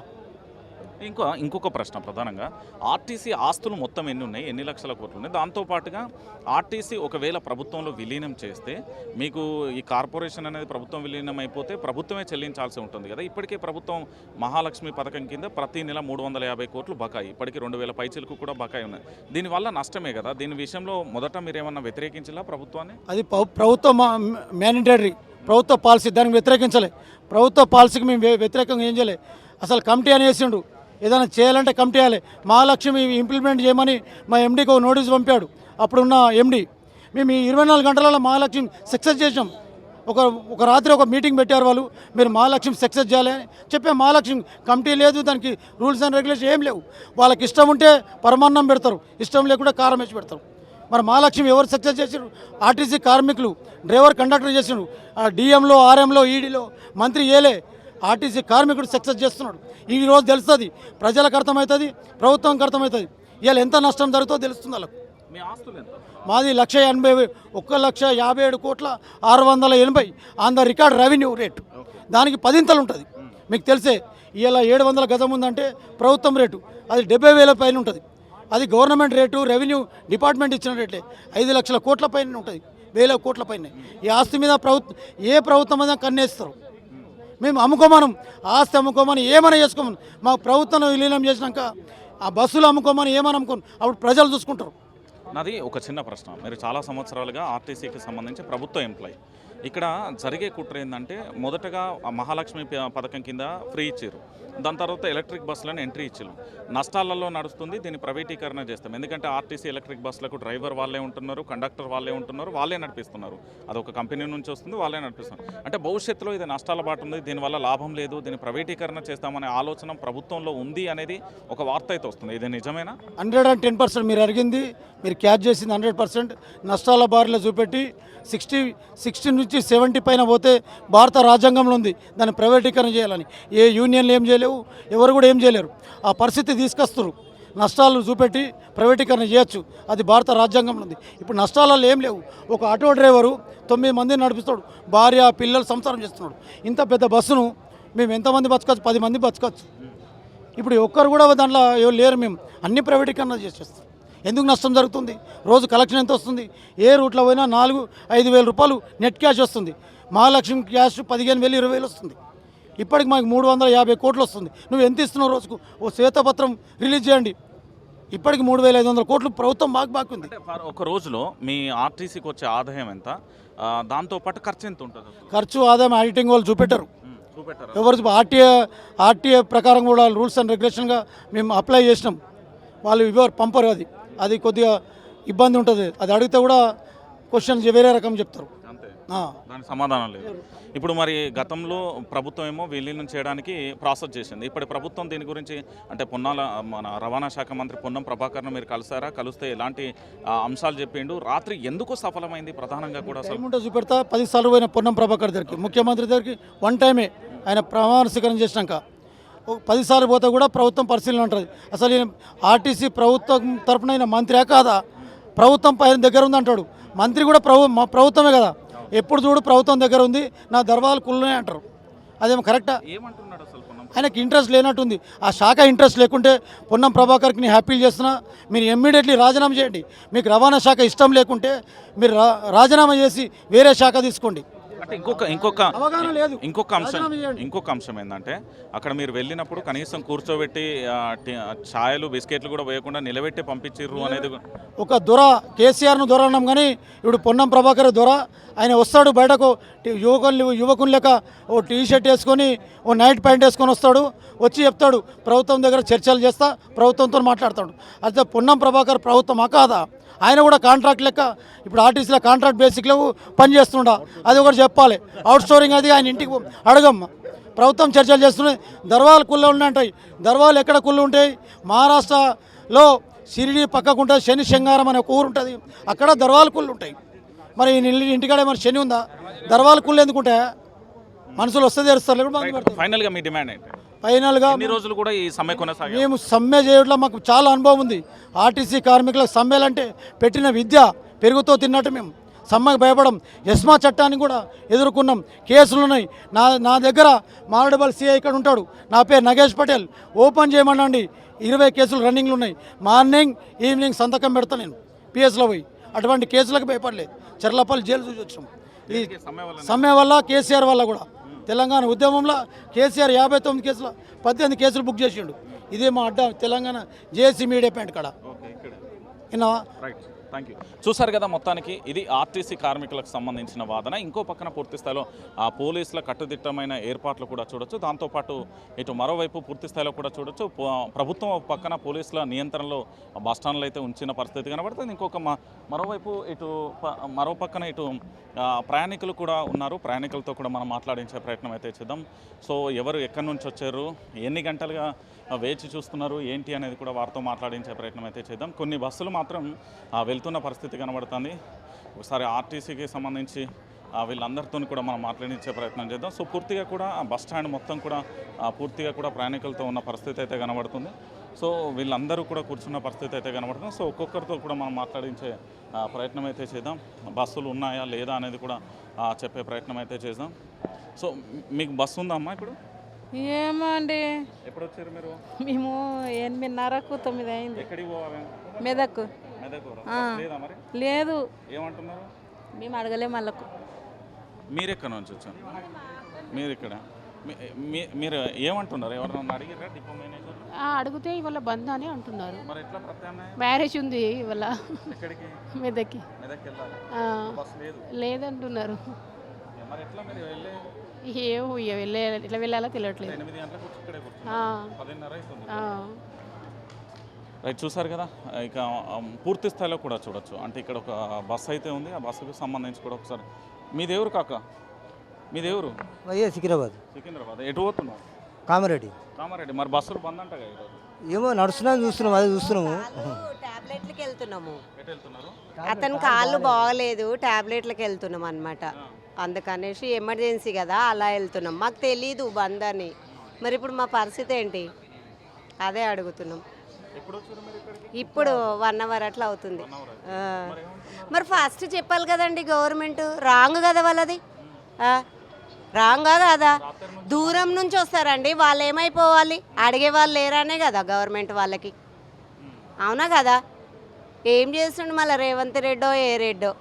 Speaker 4: ఇంకొక ప్రశ్న ప్రధానంగా, ఆర్టీసీ ఆస్తులు మొత్తం ఎన్ని ఉన్నాయి, ఎన్ని లక్షల కోట్లు ఉన్నాయి? దాంతోపాటుగా ఆర్టీసీ ఒకవేళ ప్రభుత్వంలో విలీనం చేస్తే మీకు ఈ కార్పొరేషన్ అనేది ప్రభుత్వం విలీనం అయిపోతే ప్రభుత్వమే చెల్లించాల్సి ఉంటుంది కదా. ఇప్పటికే ప్రభుత్వం మహాలక్ష్మి పథకం కింద ప్రతి నెల 350 కోట్లు బకాయి, ఇప్పటికీ 2000 పైచీలకు కూడా బకాయి ఉన్నాయి. దీనివల్ల నష్టమే కదా. దీని విషయంలో మొదట మీరు ఏమన్నా వ్యతిరేకించాలా ప్రభుత్వాన్ని?
Speaker 2: అది ప్రభుత్వం మ్యాండేటరీ ప్రభుత్వ పాలసీ, దానికి వ్యతిరేకించలే. ప్రభుత్వ పాలసీకి మేము వ్యతిరేకంగా ఏం చేయలే. అసలు కమిటీ అని వేసిండు, ఏదైనా చేయాలంటే కమిటీ చేయాలి. మహాలక్ష్మి ఇంప్లిమెంట్ చేయమని మా ఎండీకి ఒక నోటీస్ పంపాడు అప్పుడున్న ఎండీ. మేము ఈ 24 గంటలలో మహాలక్ష్మి సక్సెస్ చేసాం. ఒక రాత్రి ఒక మీటింగ్ పెట్టారు వాళ్ళు, మీరు మహాలక్ష్మి సక్సెస్ చేయాలి అని చెప్పే. మహాలక్ష్మి కమిటీ లేదు, దానికి రూల్స్ అండ్ రెగ్యులేషన్ ఏం లేవు. వాళ్ళకి ఇష్టం ఉంటే పరమాన్నం పెడతారు, ఇష్టం లేకుండా కారం వేసి పెడతారు. మరి మహాలక్ష్మి ఎవరు సక్సెస్ చేసారు? ఆర్టీసీ కార్మికులు, డ్రైవర్, కండక్టర్ చేసిండు. డిఎంలో, ఆర్ఎంలో, ఈడీలో మంత్రి ఏలే. ఆర్టీసీ కార్మికుడు సక్సెస్ చేస్తున్నాడు. ఈ రోజు తెలుస్తుంది, ప్రజలకు అర్థమవుతుంది, ప్రభుత్వానికి అర్థమవుతుంది. ఇవాళ ఎంత నష్టం జరుగుతుందో తెలుస్తుంది వాళ్ళకు.
Speaker 4: మీ ఆస్తులు ఎంత?
Speaker 2: మాది 1,80,000, 1,57,680 on the record revenue rate. దానికి 10 ఉంటుంది. మీకు తెలిసే ఇలా 700 గజం ఉందంటే ప్రభుత్వం రేటు అది 70,000 పైన ఉంటుంది. అది గవర్నమెంట్ రేటు, రెవెన్యూ డిపార్ట్మెంట్ ఇచ్చిన రేటే 5 లక్షల కోట్ల పైన ఉంటుంది, 1,000 కోట్ల పైన. ఈ ఆస్తి మీద ఏ ప్రభుత్వం మీద కన్నేస్తారు? మేము అమ్ముకోమనం, ఆస్తి అమ్ముకోమని ఏమైనా చేసుకోమని. మా ప్రభుత్వం విలీనం చేసినాక ఆ బస్సులు అమ్ముకోమని ఏమైనా అమ్ముకోమని, అప్పుడు ప్రజలు చూసుకుంటారు.
Speaker 4: నాది ఒక చిన్న ప్రశ్న. మీరు చాలా సంవత్సరాలుగా ఆర్టీసీకి సంబంధించి ప్రభుత్వ ఎంప్లాయీ. ఇక్కడ జరిగే కుట్ర ఏంటంటే, మొదటగా మహాలక్ష్మి పథకం కింద ఫ్రీ ఇచ్చారు, దాని తర్వాత ఎలక్ట్రిక్ బస్సులను ఎంట్రీ ఇచ్చారు. నష్టాలలో నడుస్తుంది, దీన్ని ప్రైవేటీకరణ చేస్తాం. ఎందుకంటే ఆర్టీసీ ఎలక్ట్రిక్ బస్సులకు డ్రైవర్ వాళ్ళే ఉంటున్నారు, కండక్టర్ వాళ్ళే ఉంటున్నారు, వాళ్ళే నడిపిస్తున్నారు. అదొక కంపెనీ నుంచి వస్తుంది, వాళ్ళే నడిపిస్తున్నారు. అంటే భవిష్యత్తులో ఇది నష్టాల బాట ఉంది, దీనివల్ల లాభం లేదు, దీన్ని ప్రైవేటీకరణ చేస్తామనే ఆలోచన ప్రభుత్వంలో ఉంది అనేది ఒక వార్త అయితే వస్తుంది. ఇది నిజమేనా?
Speaker 2: 110% మీరు అడిగింది, మీరు క్యాచ్ చేసింది 100%. నష్టాల బారిలో చూపెట్టి 60 నుంచి 70 పైన పోతే భారత రాజ్యాంగంలో ఉంది దాన్ని ప్రైవేటీకరణ చేయాలని. ఏ యూనియన్లు ఏం చేయలేవు, ఎవరు కూడా ఏం చేయలేరు. ఆ పరిస్థితి తీసుకొస్తారు. నష్టాలు చూపెట్టి ప్రైవేటీకరణ చేయొచ్చు, అది భారత రాజ్యాంగంలో ఉంది. ఇప్పుడు నష్టాలలో ఏం లేవు. ఒక ఆటో డ్రైవరు 9 మందిని నడిపిస్తాడు, భార్య, పిల్లలు సంసారం చేస్తున్నాడు. ఇంత పెద్ద బస్సును మేము ఎంతమంది బతకచ్చు? 10 మంది బతకచ్చు. ఇప్పుడు ఒక్కరు కూడా దాంట్లో ఎవరు లేరు. మేము అన్ని ప్రైవేటీకరణ చేసేస్తాం. ఎందుకు నష్టం జరుగుతుంది? రోజు కలెక్షన్ ఎంత వస్తుంది? ఏ రూట్లో పోయినా 4-5 వేల రూపాయలు నెట్ క్యాష్ వస్తుంది. మహాలక్ష్మి క్యాష్ 15,000, 20,000 వస్తుంది. ఇప్పటికి మాకు 350 కోట్లు వస్తుంది. నువ్వు ఎంత ఇస్తున్నావు రోజుకు? ఓ శ్వేతపత్రం రిలీజ్ చేయండి. ఇప్పటికి 3,500 కోట్లు ప్రభుత్వం బాగుంది.
Speaker 4: ఒక రోజులో మీ ఆర్టీసీకి వచ్చే ఆదాయం ఎంత? దాంతోపాటు ఖర్చు ఎంత ఉంటుంది?
Speaker 2: ఖర్చు, ఆదాయం ఆడిటింగ్ వాళ్ళు చూపెట్టరు.
Speaker 4: చూపెట్టారు.
Speaker 2: ఎవరు ఆర్టీఏ ప్రకారం కూడా రూల్స్ అండ్ రెగ్యులేషన్గా మేము అప్లై చేసినాం. వాళ్ళు ఎవరు పంపరు. అది కొద్దిగా ఇబ్బంది ఉంటుంది. అది అడిగితే కూడా క్వశ్చన్స్ వేరే రకం చెప్తారు.
Speaker 4: అంతే, దానికి సమాధానం లేదు. ఇప్పుడు మరి గతంలో ప్రభుత్వం ఏమో విలీనం చేయడానికి ప్రాసెస్ చేసింది. ఇప్పుడు ప్రభుత్వం దీని గురించి అంటే మన రవాణా శాఖ మంత్రి పొన్నం ప్రభాకర్ను మీరు కలిసారా? కలిస్తే ఎలాంటి అంశాలు చెప్పిండు? రాత్రి ఎందుకు సఫలమైంది ప్రధానంగా కూడా
Speaker 2: ఏముంటో చూపెడతా. 10 సార్లు పోయిన పొన్నం ప్రభాకర్ దగ్గరికి, ముఖ్యమంత్రి దగ్గరికి 1 టైమే ఆయన ప్రమాణ స్వీకారం చేసినాక 10 సార్లు పోతే కూడా ప్రభుత్వం పరిశీలన ఉంటుంది. అసలు ఆర్టీసీ ప్రభుత్వం తరపున మంత్రి కాదా? ప్రభుత్వం పైన దగ్గర ఉంది అంటాడు. మంత్రి కూడా ప్రభుత్వమే కదా. ఎప్పుడు చూడు ప్రభుత్వం దగ్గర ఉంది, నా దర్వాలు కుళ్ళనే అంటారు. అదేమో కరెక్టా?
Speaker 4: ఏమంటున్నాడు అసలు?
Speaker 2: ఆయనకి ఇంట్రెస్ట్ లేనట్టుంది. ఆ శాఖ ఇంట్రెస్ట్ లేకుంటే పొన్నం ప్రభాకర్కి నేను హ్యాపీలు చేస్తున్నా, మీరు ఇమ్మీడియట్లీ రాజీనామా చేయండి. మీకు రవాణా శాఖ ఇష్టం లేకుంటే మీరు రాజీనామా చేసి వేరే శాఖ తీసుకోండి.
Speaker 4: అంటే ఇంకొక అంశం ఏంటంటే, అక్కడ మీరు వెళ్ళినప్పుడు కనీసం కూర్చోబెట్టి ఛాయలు, బిస్కెట్లు కూడా వేయకుండా నిలబెట్టి పంపించిర్రు అనేది.
Speaker 2: ఒక దొర, కేసీఆర్ను దొర అన్నాం కానీ ఇప్పుడు పొన్నం ప్రభాకర్ దొర. ఆయన వస్తాడు బయటకు, యువకుని లెక్క ఓ టీ షర్ట్ వేసుకొని, ఓ నైట్ ప్యాంట్ వేసుకొని వస్తాడు. వచ్చి చెప్తాడు ప్రభుత్వం దగ్గర చర్చలు చేస్తా, ప్రభుత్వంతో మాట్లాడతాడు. అయితే పొన్నం ప్రభాకర్ ప్రభుత్వమా కాదా? ఆయన కూడా కాంట్రాక్ట్ లెక్క ఇప్పుడు ఆర్టీసీలో కాంట్రాక్ట్ బేసిక్లో పనిచేస్తుండా, అది ఒకటి చెప్పాలి. అవుట్ స్టోరింగ్ అది ఆయన ఇంటికి అడగమ్మ. ప్రభుత్వం చర్చలు చేస్తున్నాయి. దర్వాలు కుళ్ళు ఉంటాయి. దర్వాలు ఎక్కడ కుళ్ళు ఉంటాయి? మహారాష్ట్రలో షిరిడి పక్కకు ఉంటుంది, శని శంగారం అనే ఒక ఊరు ఉంటుంది, అక్కడ దర్వాలు కుళ్ళు ఉంటాయి. మరి ఇంటికాడ మరి శని ఉందా? దర్వాలు కుళ్ళు ఎందుకుంటాయా? మనుషులు వస్తే తెరుస్తారు.
Speaker 4: ఫైనల్గా మీ డిమాండ్ ఏంటి?
Speaker 2: ఫైనల్గా
Speaker 4: ఈ రోజులు కూడా ఈ సమ్మె కొనసాగే.
Speaker 2: మేము సమ్మె చేయడంలో మాకు చాలా అనుభవం ఉంది. ఆర్టీసీ కార్మికులకు సమ్మెలంటే పెట్టిన విద్య పెరుగుతో తిన్నట్టు. మేము సమ్మెకు భయపడం. ఎస్మా చట్టాన్ని కూడా ఎదుర్కొన్నాం. కేసులు ఉన్నాయి నా దగ్గర. మారడబల్ సిఐ ఇక్కడ ఉంటాడు, నా పేరు నగేష్ పటేల్. ఓపెన్ చేయమనండి, 20 కేసులు రన్నింగ్లు ఉన్నాయి. మార్నింగ్ ఈవినింగ్ సంతకం పెడతా నేను పిఎస్లో పోయి. అటువంటి కేసులకు భయపడలేదు. చర్లపల్లి జైలు చూసి వచ్చాం. ఈ సమ్మె వల్ల, కేసీఆర్ వల్ల కూడా తెలంగాణ ఉద్యమంలో కేసీఆర్ 59 కేసులు 18 కేసులు బుక్ చేసిండు. ఇదే మా అడ్డా తెలంగాణ జేఏసీ మీడియా ప్యాంట్ కాడ. విన్నావా?
Speaker 4: Thank you. చూసారు కదా, మొత్తానికి ఇది ఆర్టీసీ కార్మికులకు సంబంధించిన వాదన. ఇంకో పక్కన పూర్తి స్థాయిలో ఆ పోలీసుల కట్టుదిట్టమైన ఏర్పాట్లు కూడా చూడొచ్చు. దాంతోపాటు ఇటు మరోవైపు పూర్తి స్థాయిలో కూడా చూడొచ్చు. ప్రభుత్వం ఒక పక్కన పోలీసుల నియంత్రణలో బస్టాండ్లు అయితే ఉంచిన పరిస్థితి కనబడుతుంది. ఇంకొక మరోవైపు మరో పక్కన ఇటు ప్రయాణికులు కూడా ఉన్నారు. ప్రయాణికులతో కూడా మనం మాట్లాడించే ప్రయత్నం అయితే చేద్దాం. సో ఎవరు ఎక్కడి నుంచి వచ్చారు, ఎన్ని గంటలుగా వేచి చూస్తున్నారు ఏంటి అనేది కూడా వారితో మాట్లాడించే ప్రయత్నం అయితే చేద్దాం. కొన్ని బస్సులు మాత్రం వెళ్తూ వెళ్తున్న పరిస్థితి కనబడుతుంది. ఒకసారి ఆర్టీసీకి సంబంధించి వీళ్ళందరితో కూడా మనం మాట్లాడించే ప్రయత్నం చేద్దాం. సో పూర్తిగా కూడా బస్ స్టాండ్ మొత్తం కూడా పూర్తిగా కూడా ప్రయాణికులతో ఉన్న పరిస్థితి అయితే కనబడుతుంది. సో వీళ్ళందరూ కూడా కూర్చున్న పరిస్థితి అయితే కనబడుతుంది. సో ఒక్కొక్కరితో కూడా మనం మాట్లాడించే ప్రయత్నం అయితే చేద్దాం. బస్సులు ఉన్నాయా లేదా అనేది కూడా చెప్పే ప్రయత్నం అయితే చేద్దాం. సో మీకు బస్సు ఉందా అమ్మా ఇప్పుడు?
Speaker 9: ఏమో అండి,
Speaker 4: ఎప్పుడు వచ్చారు మీరు?
Speaker 9: మేము 8:30కు 9 అయింది.
Speaker 4: ఎక్కడికి పోవాలి?
Speaker 9: మెదక్
Speaker 4: లేదా మరి?
Speaker 9: లేదు,
Speaker 4: ఏమంటున్నారు?
Speaker 9: మేము అడగలే వాళ్ళకు.
Speaker 4: మీరు ఎక్కడ నుంచి వచ్చారు? మీరు ఇక్కడ మీరు ఏమంటున్నారు? ఎవరన్నా అడిగారా డిపో మేనేజర్?
Speaker 9: అడిగితే ఇవాళ బంద్ అని అంటున్నారు.
Speaker 4: మరి ఎట్లా ప్రత్యామ్నాయం?
Speaker 9: మ్యారేజ్ ఉంది ఇవాళ.
Speaker 4: ఎక్కడికి?
Speaker 9: మెదక్కి.
Speaker 4: మెదక్కి వెళ్ళాలి. బస్ లేదు.
Speaker 9: లేదంటున్నారు.
Speaker 4: మరి ఎట్లా మీరు వెళ్ళే?
Speaker 9: ఏమో ఎట్లా వెళ్ళాలో తెలియట్లేదు.
Speaker 4: 8 గంటలకు వచ్చి ఇక్కడే కూర్చున్నారు. 10:30 అవుతుంది. రైట్, చూసారు కదా. ఇక పూర్తి స్థాయిలో కూడా చూడొచ్చు. అంటే ఇక్కడ ఒక బస్సు అయితే ఉంది. ఆ బస్సుకు సంబంధించి కూడా ఒకసారి మీదేవరు కాక? మీదేవరు?
Speaker 10: సికింద్రాబాద్.
Speaker 4: సికింద్రాబాద్. ఎటు పోతున్నావు?
Speaker 10: కామారెడ్డి.
Speaker 4: కామారెడ్డి. మరి బస్సులు బంద్ అంటగా ఈరోజు?
Speaker 10: ఏమో నడుస్తున్నాం, చూస్తున్నాం, అదే చూస్తున్నాము.
Speaker 3: టాబ్లెట్లకి వెళ్తున్నాము.
Speaker 4: ఎటు వెళ్తున్నారు?
Speaker 3: అతని కాళ్ళు బాగలేదు, టాబ్లెట్లకి వెళ్తున్నాం అనమాట. అందుకనేసి ఎమర్జెన్సీ కదా అలా వెళ్తున్నాం. మాకు తెలీదు బంద్ అని. మరి ఇప్పుడు మా పరిస్థితి ఏంటి అదే అడుగుతున్నాం. ఇప్పుడు 1 అవర్ అట్లా అవుతుంది. మరి ఫస్ట్ చెప్పాలి కదండి గవర్నమెంట్. రాంగ్ కదా వాళ్ళది, రాంగా కాదా? దూరం నుంచి వస్తారండి, వాళ్ళు ఏమైపోవాలి? అడిగే వాళ్ళు లేరానే కదా గవర్నమెంట్ వాళ్ళకి. అవునా కదా? ఏం చేస్తుండే మళ్ళీ రేవంత్ రెడ్డో ఏ రెడ్డో.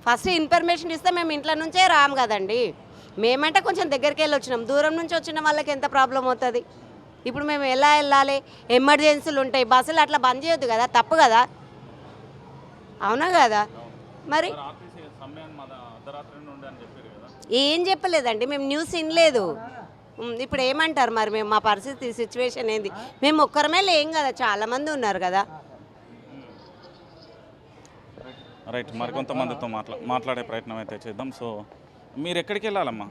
Speaker 3: ఫస్ట్ ఇన్ఫర్మేషన్ ఇస్తే మేము ఇంట్లో నుంచే రాము కదండి. మేమంటే కొంచెం దగ్గరికి వెళ్ళి వచ్చినాం. దూరం నుంచి వచ్చిన వాళ్ళకి ఎంత ప్రాబ్లం అవుతుంది? ఇప్పుడు మేము ఎలా వెళ్ళాలి? ఎమర్జెన్సీలు ఉంటాయి. బస్సులు అట్లా బంద్ చేయొద్దు కదా, తప్పు కదా. అవునా కదా? మరి ఏం చెప్పలేదండి, మేము న్యూస్ వినలేదు. ఇప్పుడు ఏమంటారు మరి? మేము మా పరిస్థితి సిచ్యువేషన్ ఏంది? మేము ఒక్కరమే లేం కదా, చాలామంది ఉన్నారు కదా.
Speaker 4: రైట్, మరికొంతమందితో మాట్లాడే ప్రయత్నం అయితే చేద్దాం. సో మీరు ఎక్కడికి వెళ్ళాలమ్మా?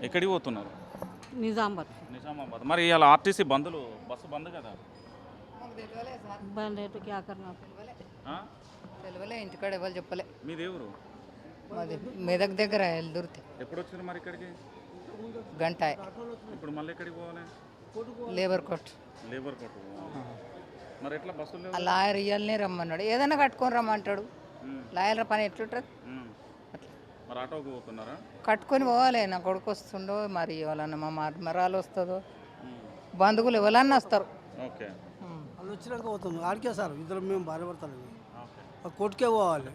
Speaker 4: ఎక్కడికి పోతున్నారు?
Speaker 9: నిజామాబాద్.
Speaker 4: నిజామాబాద్. మరి ఇవాళ ఆర్టీసీ బంద్లు, బస్సు బంద్ కదా?
Speaker 11: తెలియలే, ఇంటికాడ ఎవరు చెప్పలే.
Speaker 4: మీదేవరు?
Speaker 11: మాది మెదక్ దగ్గర వెళ్దుర్తి.
Speaker 4: ఎప్పుడు వచ్చారు మరి ఇక్కడికి?
Speaker 11: గంట.
Speaker 4: ఇప్పుడు మళ్ళీ ఎక్కడికి పోవాలి?
Speaker 11: Labour court.
Speaker 4: Labour court. మరి ఎట్లా బస్సులు?
Speaker 11: ఆ లాయర్ ఇయ్యాలనే రమ్మన్నాడు. ఏదైనా కట్టుకొని రమ్మంటాడు. లాయర్ పని ఎట్లుంటుంది?
Speaker 4: మరి ఆటోకి పోతున్నారా?
Speaker 11: కట్టుకొని పోవాలి. నా కొడుకు వస్తుండో, మరి ఎవరన్నా మా మరాలు వస్తుందో, బంధువులు ఎవరన్నా వస్తారు.
Speaker 4: ఓకే,
Speaker 10: వాళ్ళు వచ్చినాక పోతాం. ఆడికే సార్, ఇద్దరు మేము భార్య భర్తలు కోర్టుకే పోవాలి.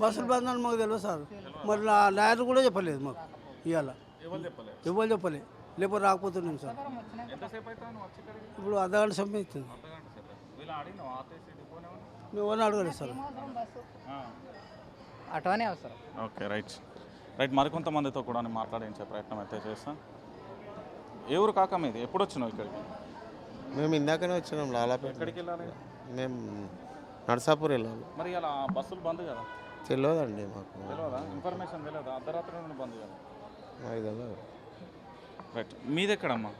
Speaker 10: బస్సులు బంద్ అని మాకు తెలియదు సార్. మరి లాయర్ కూడా చెప్పలేదు మాకు ఇవాళ. ఎవరు చెప్పలే, లేకపోతే రాకపోతున్నాం సార్. ఇప్పుడు అర్ధగంట సమయం అవుతుంది. మేము ఎవరిని అడగలేదు సార్.
Speaker 11: అటవనే అవసరం.
Speaker 4: Okay, right. మరికొంతమందితో కూడా మాట్లాడించే ప్రయత్నం అయితే చేస్తాం. ఎవరు కాక మీది? ఎప్పుడు వచ్చినావు ఇక్కడికి?
Speaker 12: మేము ఇందాకనే వచ్చినాం లాలాపేట.
Speaker 4: ఎక్కడికి వెళ్ళాలి?
Speaker 12: మేము నర్సాపూర్ వెళ్ళాలి.
Speaker 4: మరి ఇలా బస్సులు బంద్ కదా?
Speaker 12: తెలియదండి మాకు.
Speaker 4: తెలియదా? ఇన్ఫర్మేషన్ తెలియదా? అర్ధరాత్రి నుండి బంద్ కదా?
Speaker 12: మాకు తెలియదు.
Speaker 4: రైట్, మీది ఎక్కడమ్మా?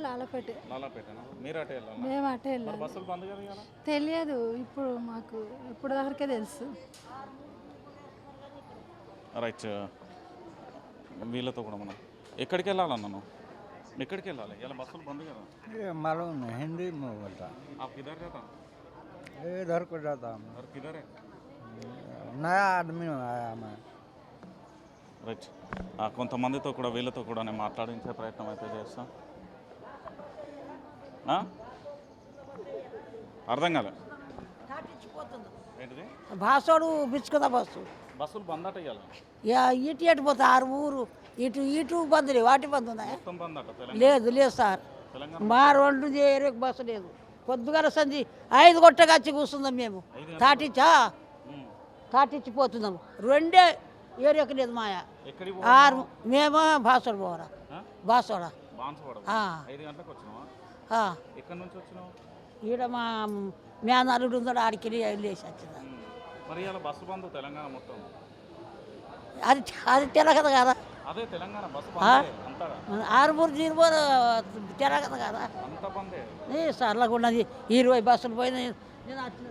Speaker 9: లాలపేట.
Speaker 4: లాలాపేటనా? మీరు అటే వెళ్ళాలి?
Speaker 9: మేము అటే వెళ్ళాలి.
Speaker 4: బస్సులు బంద్ కదా ఇవాళ?
Speaker 9: తెలియదు, ఇప్పుడు మాకు ఇప్పుడు దానికే తెలుసు.
Speaker 4: రైట్, వీళ్ళతో కూడా మనం ఎక్కడికి వెళ్ళాలన్నాను? ఎక్కడికి వెళ్ళాలి? ఇలా బస్సులు బంద్ కదా?
Speaker 10: मालूम नहीं, हिंदी में बोलता.
Speaker 4: आप किधर रहता?
Speaker 10: इधर को जाता हूँ.
Speaker 4: और किधर है?
Speaker 10: नया आदमी आया मैं.
Speaker 4: రైట్, కొంతమందితో కూడా వీళ్ళతో కూడా నేను మాట్లాడించే ప్రయత్నం అయితే చేస్తాను. అర్థం కాలే ఏంటిది?
Speaker 13: భాషోడు పిచ్చుకుందా బస్సు.
Speaker 4: బస్సులు బంద్ అట ఇవ్వాలి.
Speaker 13: ఇటు ఎటు పోతా ఆరు ఊరు ఇటు బంద్ వాటి బంద్ ఉన్నాయి.
Speaker 4: మొత్తం బంద్ అట తెలంగాణ.
Speaker 13: లేదు సార్, మా 2 ఏరియాకి బస్సు లేదు. పొద్దుగాల సంధి 5 గొట్టగా వచ్చి కూర్చుందాం మేము. తాటిచ్చిపోతున్నాము. 2 ఏరియాకి లేదు మాయా.
Speaker 4: ఎక్కడికి
Speaker 13: 6 మేము భాషోడు పోరా. భాషోడా
Speaker 4: 5 గంటలకు వచ్చినావా? ఎక్కడి నుంచి వచ్చినావు?
Speaker 13: ఈడ మా మేనల్లుడు ఉందో ఆడికి లేచి వచ్చిందా.
Speaker 4: మరి ఇలా బస్సు బంద్ తెలంగాణ మొత్తం.
Speaker 13: అది తెలగదు కదా.
Speaker 4: అదే తెలంగాణ బస్సు బంద్ అంతగా.
Speaker 13: 6 తెలగదు కదా.
Speaker 4: అంత బందే.
Speaker 13: సర్లకు ఉన్నది 20 బస్సులు పోయినాయి. నేను వచ్చిన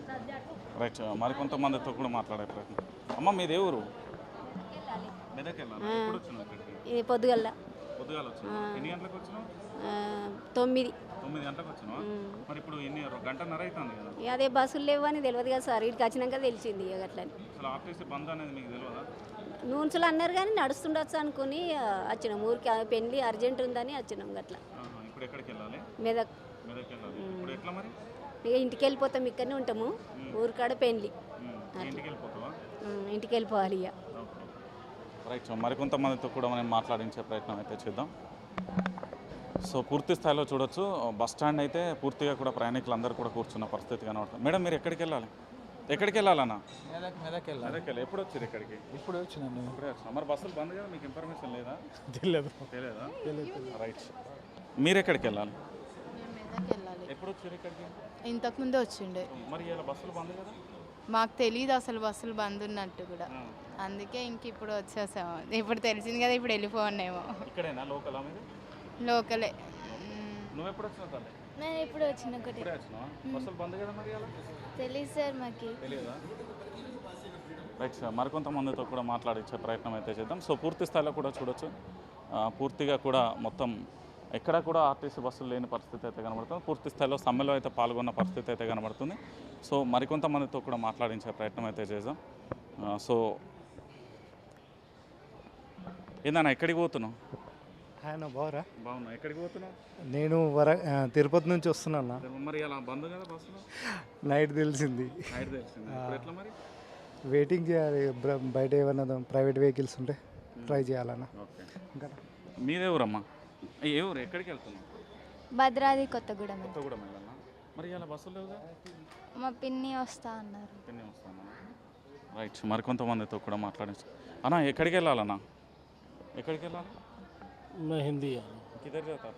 Speaker 4: రైట్ మరికొంతమందితో కూడా మాట్లాడే ప్రయత్నం. అమ్మ మీదే ఊరు? మెదక్ వెళ్ళాలి. ఎప్పుడు వచ్చినావు ఇక్కడికి?
Speaker 9: ఇది పొద్దుగల్ల
Speaker 4: పొద్దుగాల వచ్చినావు. ఎన్ని గంటలకు వచ్చినావు?
Speaker 9: 9.
Speaker 4: 9 గంటలకు వచ్చినావా? మరి ఇప్పుడు ఎన్ని గంటన్నర అవుతుంది కదా?
Speaker 9: ఇక అదే బస్సులు లేవు అని తెలియదు కదా సార్, ఇక్కడికి వచ్చినాక తెలిసింది ఇక అట్లని.
Speaker 4: అసలు ఆర్టీసీ బంద్ అనేది మీకు తెలియదా?
Speaker 9: నూన్సులు అన్నారు కానీ నడుస్తుండొచ్చు అనుకుని వచ్చినాం. ఊరికి పెళ్ళి అర్జెంట్ ఉందని వచ్చినాం అట్లా.
Speaker 4: ఇప్పుడు ఎక్కడికి వెళ్ళాలి?
Speaker 9: మెదక్.
Speaker 4: మెదక్ వెళ్ళాలి. ఇప్పుడు ఎట్లా మరి?
Speaker 9: ఇక ఇంటికి వెళ్ళిపోతాం, ఇక్కడనే ఉంటాము. ఊరికాడ పెళ్ళి,
Speaker 4: ఇంటికి వెళ్ళిపోతావా?
Speaker 9: ఇంటికి వెళ్ళిపోవాలి ఇక.
Speaker 4: రైట్. మరికొంతమందితో కూడా మనం మాట్లాడించే ప్రయత్నం అయితే చేద్దాం. సో పూర్తి స్థాయిలో చూడొచ్చు బస్ స్టాండ్ అయితే పూర్తిగా కూడా ప్రయాణికులందరూ కూడా కూర్చున్న పరిస్థితి కనబడుతుంది. మేడం మీరు ఎక్కడికి వెళ్ళాలి? ఎక్కడికి వెళ్ళాలన్నా?
Speaker 5: మెదక్ వెళ్ళాలి.
Speaker 4: మెదక్ వెళ్ళి ఎప్పుడు వచ్చారు ఇక్కడికి?
Speaker 5: ఇప్పుడు వచ్చినాను.
Speaker 4: ఇప్పుడే వచ్చినా. మరి బస్సులు బంద్ కదా, మీకు ఇన్ఫర్మేషన్ లేదా?
Speaker 5: తెలియదు.
Speaker 4: తెలియదా? రైట్. మీరు ఎక్కడికి వెళ్ళాలి?
Speaker 9: మెదక్ వెళ్ళాలి.
Speaker 4: ఎప్పుడు వచ్చారు ఇక్కడికి?
Speaker 9: ఇంతకుముందే వచ్చిండే.
Speaker 4: మరి ఇలా బస్సులు బంద్ కదా?
Speaker 9: మాకు తెలియదు అసలు బస్సులు బంద్ ఉన్నట్టు కూడా, అందుకే ఇంక ఇప్పుడు వచ్చేసాము. ఇప్పుడు తెలిసింది కదా, ఇప్పుడు వెళ్ళిపోన్నామో.
Speaker 4: ఇక్కడేనా లోకలా మీరు?
Speaker 9: లోకలే.
Speaker 4: నువ్వు ఎప్పుడు వచ్చినావు తల్లి?
Speaker 9: నేను ఇప్పుడు వచ్చిన
Speaker 4: ఇప్పుడే వచ్చినావా? బస్సులు బంద్ కదా మరి అలా?
Speaker 9: తెలియదు సార్ మాకు.
Speaker 4: తెలియదా? Right sir. మరికొంతమందితో కూడా మాట్లాడించే ప్రయత్నం అయితే చేద్దాం. సో పూర్తి స్థాయిలో కూడా చూడొచ్చు పూర్తిగా కూడా మొత్తం ఎక్కడ కూడా ఆర్టీసీ బస్సులు లేని పరిస్థితి అయితే కనబడుతుంది. పూర్తి స్థాయిలో సమ్మెలో అయితే పాల్గొన్న పరిస్థితి అయితే కనబడుతుంది. సో మరికొంతమందితో కూడా మాట్లాడించే ప్రయత్నం అయితే చేద్దాం. సో ఏందన్నా ఎక్కడికి పోతున్నావు?
Speaker 5: ఆయన బాగురా?
Speaker 4: బాగున్నా. ఎక్కడికి పోతున్నావు?
Speaker 5: నేను తిరుపతి నుంచి వస్తున్నా.
Speaker 4: మరి అలా బంద్ కదా బస్సులు?
Speaker 5: నైట్ తెలిసింది.
Speaker 4: నైట్ తెలిసింది. ఇప్పుడు ఎట్లా మరి?
Speaker 5: వెయిటింగ్ చేయాలి. బయట ఏమన్నా ప్రైవేట్ వెహికల్స్ ఉంటే ట్రై చేయాలన్నా.
Speaker 4: ఓకే. ఇంకా మీదే ఊరమ్మా? ఏ ఊరు? ఎక్కడికి వెళ్తున్నావు?
Speaker 9: భద్రాద్రి కొత్తగూడెం.
Speaker 4: కొత్తగూడెం వెళ్ళాలా? మరి ఇలా బస్సులు లేవుగా?
Speaker 9: మా పిన్ని వస్తా అన్నారు.
Speaker 4: పిన్ని వస్తాను. రైట్. మరికొంతమందితో కూడా మాట్లాడించు. అన్నా ఎక్కడికి వెళ్ళాలన్నా? ఎక్కడికి వెళ్ళాలి?
Speaker 5: मैं हिंदी आ
Speaker 4: किधर जाता?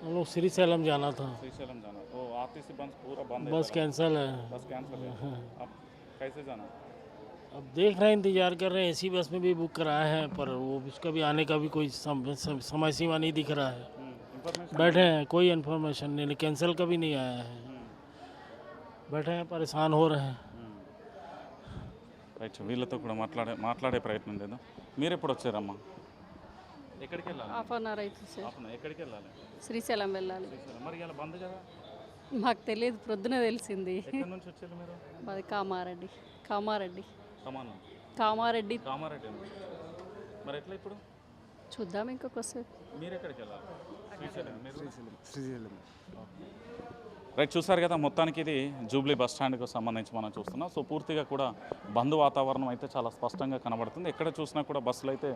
Speaker 5: हम लोग श्रीशैलम जाना था.
Speaker 4: श्रीशैलम जाना. ओ आरटीसी बस पूरा बंद है?
Speaker 5: बस कैंसिल है.
Speaker 4: बस कैंसिल है. अब कैसे जाना?
Speaker 5: अब देख रहे हैं, इंतजार कर रहे हैं. एसी बस में भी बुक कराया है, पर वो उसका भी आने का भी कोई समय सीमा नहीं दिख रहा है. बैठे हैं, कोई इन्फॉर्मेशन नहीं, कैंसिल का भी नहीं आया है. बैठे हैं, परेशान हो रहे हैं.
Speaker 4: రైట్. వీళ్ళతో కూడా మాట్లాడే ప్రయత్నం చేద్దాం. మీరు ఎప్పుడు వచ్చారమ్మా? ఎక్కడికి వెళ్ళాలి?
Speaker 9: హాఫ్ అన్ అవర్ అవుతుంది సార్.
Speaker 4: ఎక్కడికి వెళ్ళాలి?
Speaker 9: శ్రీశైలం వెళ్ళాలి.
Speaker 4: మరి ఇలా బంద్ కదా?
Speaker 9: మాకు తెలియదు, ప్రొద్దున తెలిసింది.
Speaker 4: ఎక్కడి నుంచి వచ్చారు మీరు?
Speaker 9: మాది కామారెడ్డి. కామారెడ్డి.
Speaker 4: సమానం.
Speaker 9: కామారెడ్డి.
Speaker 4: కామారెడ్డి. మరి ఎట్లా ఇప్పుడు?
Speaker 9: చూద్దాం ఇంకొకసారి.
Speaker 4: మీరు ఎక్కడికి వెళ్ళాలి? శ్రీశైలం.
Speaker 5: శ్రీశైలం.
Speaker 4: రైట్. చూసారు కదా, మొత్తానికి ఇది జూబ్లీ బస్ స్టాండ్కి సంబంధించి మనం చూస్తున్నాం. సో పూర్తిగా కూడా బంద్ వాతావరణం అయితే చాలా స్పష్టంగా కనబడుతుంది. ఎక్కడ చూసినా కూడా బస్సులు అయితే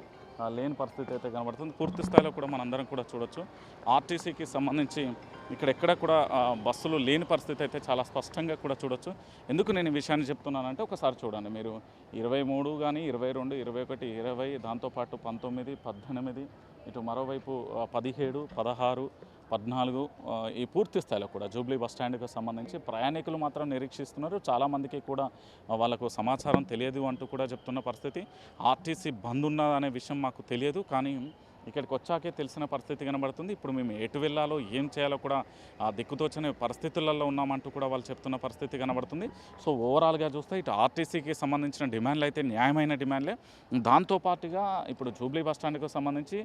Speaker 4: లేని పరిస్థితి అయితే కనబడుతుంది. పూర్తి స్థాయిలో కూడా మనందరం కూడా చూడొచ్చు. ఆర్టీసీకి సంబంధించి ఇక్కడెక్కడ కూడా బస్సులు లేని పరిస్థితి అయితే చాలా స్పష్టంగా కూడా చూడొచ్చు. ఎందుకు నేను ఈ విషయాన్ని చెప్తున్నానంటే ఒకసారి చూడండి మీరు. 23 కానీ 22, 21, 20, దాంతోపాటు 19, 18, ఇటు మరోవైపు 17, 16, 14 ఈ పూర్తి స్థాయిలో కూడా జూబ్లీ బస్ స్టాండ్కి సంబంధించి ప్రయాణికులు మాత్రం నిరీక్షిస్తున్నారు. చాలామందికి కూడా వాళ్ళకు సమాచారం తెలియదు అంటూ కూడా చెప్తున్న పరిస్థితి. ఆర్టీసీ బంద్ ఉన్నదనే విషయం మాకు తెలియదు, కానీ ఇక్కడికి వచ్చాకే తెలిసిన పరిస్థితి కనబడుతుంది. ఇప్పుడు మేము ఎటు వెళ్ళాలో ఏం చేయాలో కూడా దిక్కుతోచని పరిస్థితులలో ఉన్నామంటూ కూడా వాళ్ళు చెప్తున్న పరిస్థితి కనబడుతుంది. సో ఓవరాల్గా చూస్తే ఇటు ఆర్టీసీకి సంబంధించిన డిమాండ్లు అయితే న్యాయమైన డిమాండ్లే. దాంతోపాటుగా ఇప్పుడు జూబ్లీ బస్ స్టాండ్కి సంబంధించి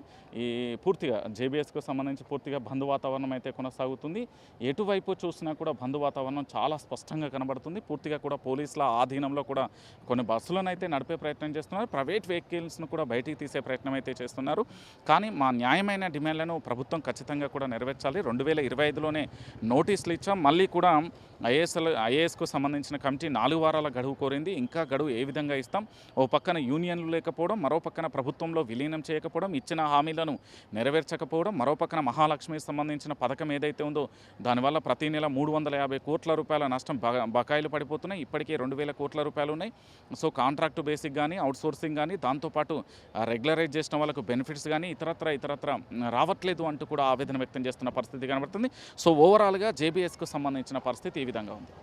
Speaker 4: ఈ పూర్తిగా జేబీఎస్కి సంబంధించి పూర్తిగా బంద్ వాతావరణం అయితే కొనసాగుతుంది. ఎటువైపు చూసినా కూడా బంద్ వాతావరణం చాలా స్పష్టంగా కనబడుతుంది. పూర్తిగా కూడా పోలీసుల ఆధీనంలో కూడా కొన్ని బస్సులను అయితే నడిపే ప్రయత్నం చేస్తున్నారు. ప్రైవేట్ వెహికల్స్ను కూడా బయటికి తీసే ప్రయత్నం అయితే చేస్తున్నారు. కానీ మా న్యాయమైన డిమాండ్లను ప్రభుత్వం ఖచ్చితంగా కూడా నెరవేర్చాలి. 2025లోనే నోటీసులు ఇచ్చాం. మళ్ళీ కూడా ఐఏఎస్కు సంబంధించిన కమిటీ 4 వారాల గడువు కోరింది. ఇంకా గడువు ఏ విధంగా ఇస్తాం? ఓ పక్కన యూనియన్లు లేకపోవడం, మరో పక్కన ప్రభుత్వంలో విలీనం చేయకపోవడం, ఇచ్చిన హామీలను నెరవేర్చకపోవడం, మరో పక్కన మహాలక్ష్మికి సంబంధించిన పథకం ఏదైతే ఉందో దానివల్ల ప్రతి నెల 350 కోట్ల రూపాయల నష్టం బకాయిలు పడిపోతున్నాయి. ఇప్పటికే 2000 కోట్ల రూపాయలు ఉన్నాయి. సో కాంట్రాక్టు బేసిక్ కానీ అవుట్సోర్సింగ్ కానీ దాంతోపాటు రెగ్యులరైజ్ చేసిన వాళ్ళకు బెనిఫిట్స్ కానీ ఇతరత్ర రావట్లేదు అంటూ కూడా ఆవేదన వ్యక్తం చేస్తున్న పరిస్థితి కనబడుతుంది. సో ఓవరాల్గా జేబీఎస్కు సంబంధించిన పరిస్థితి ఈ విధంగా ఉంది.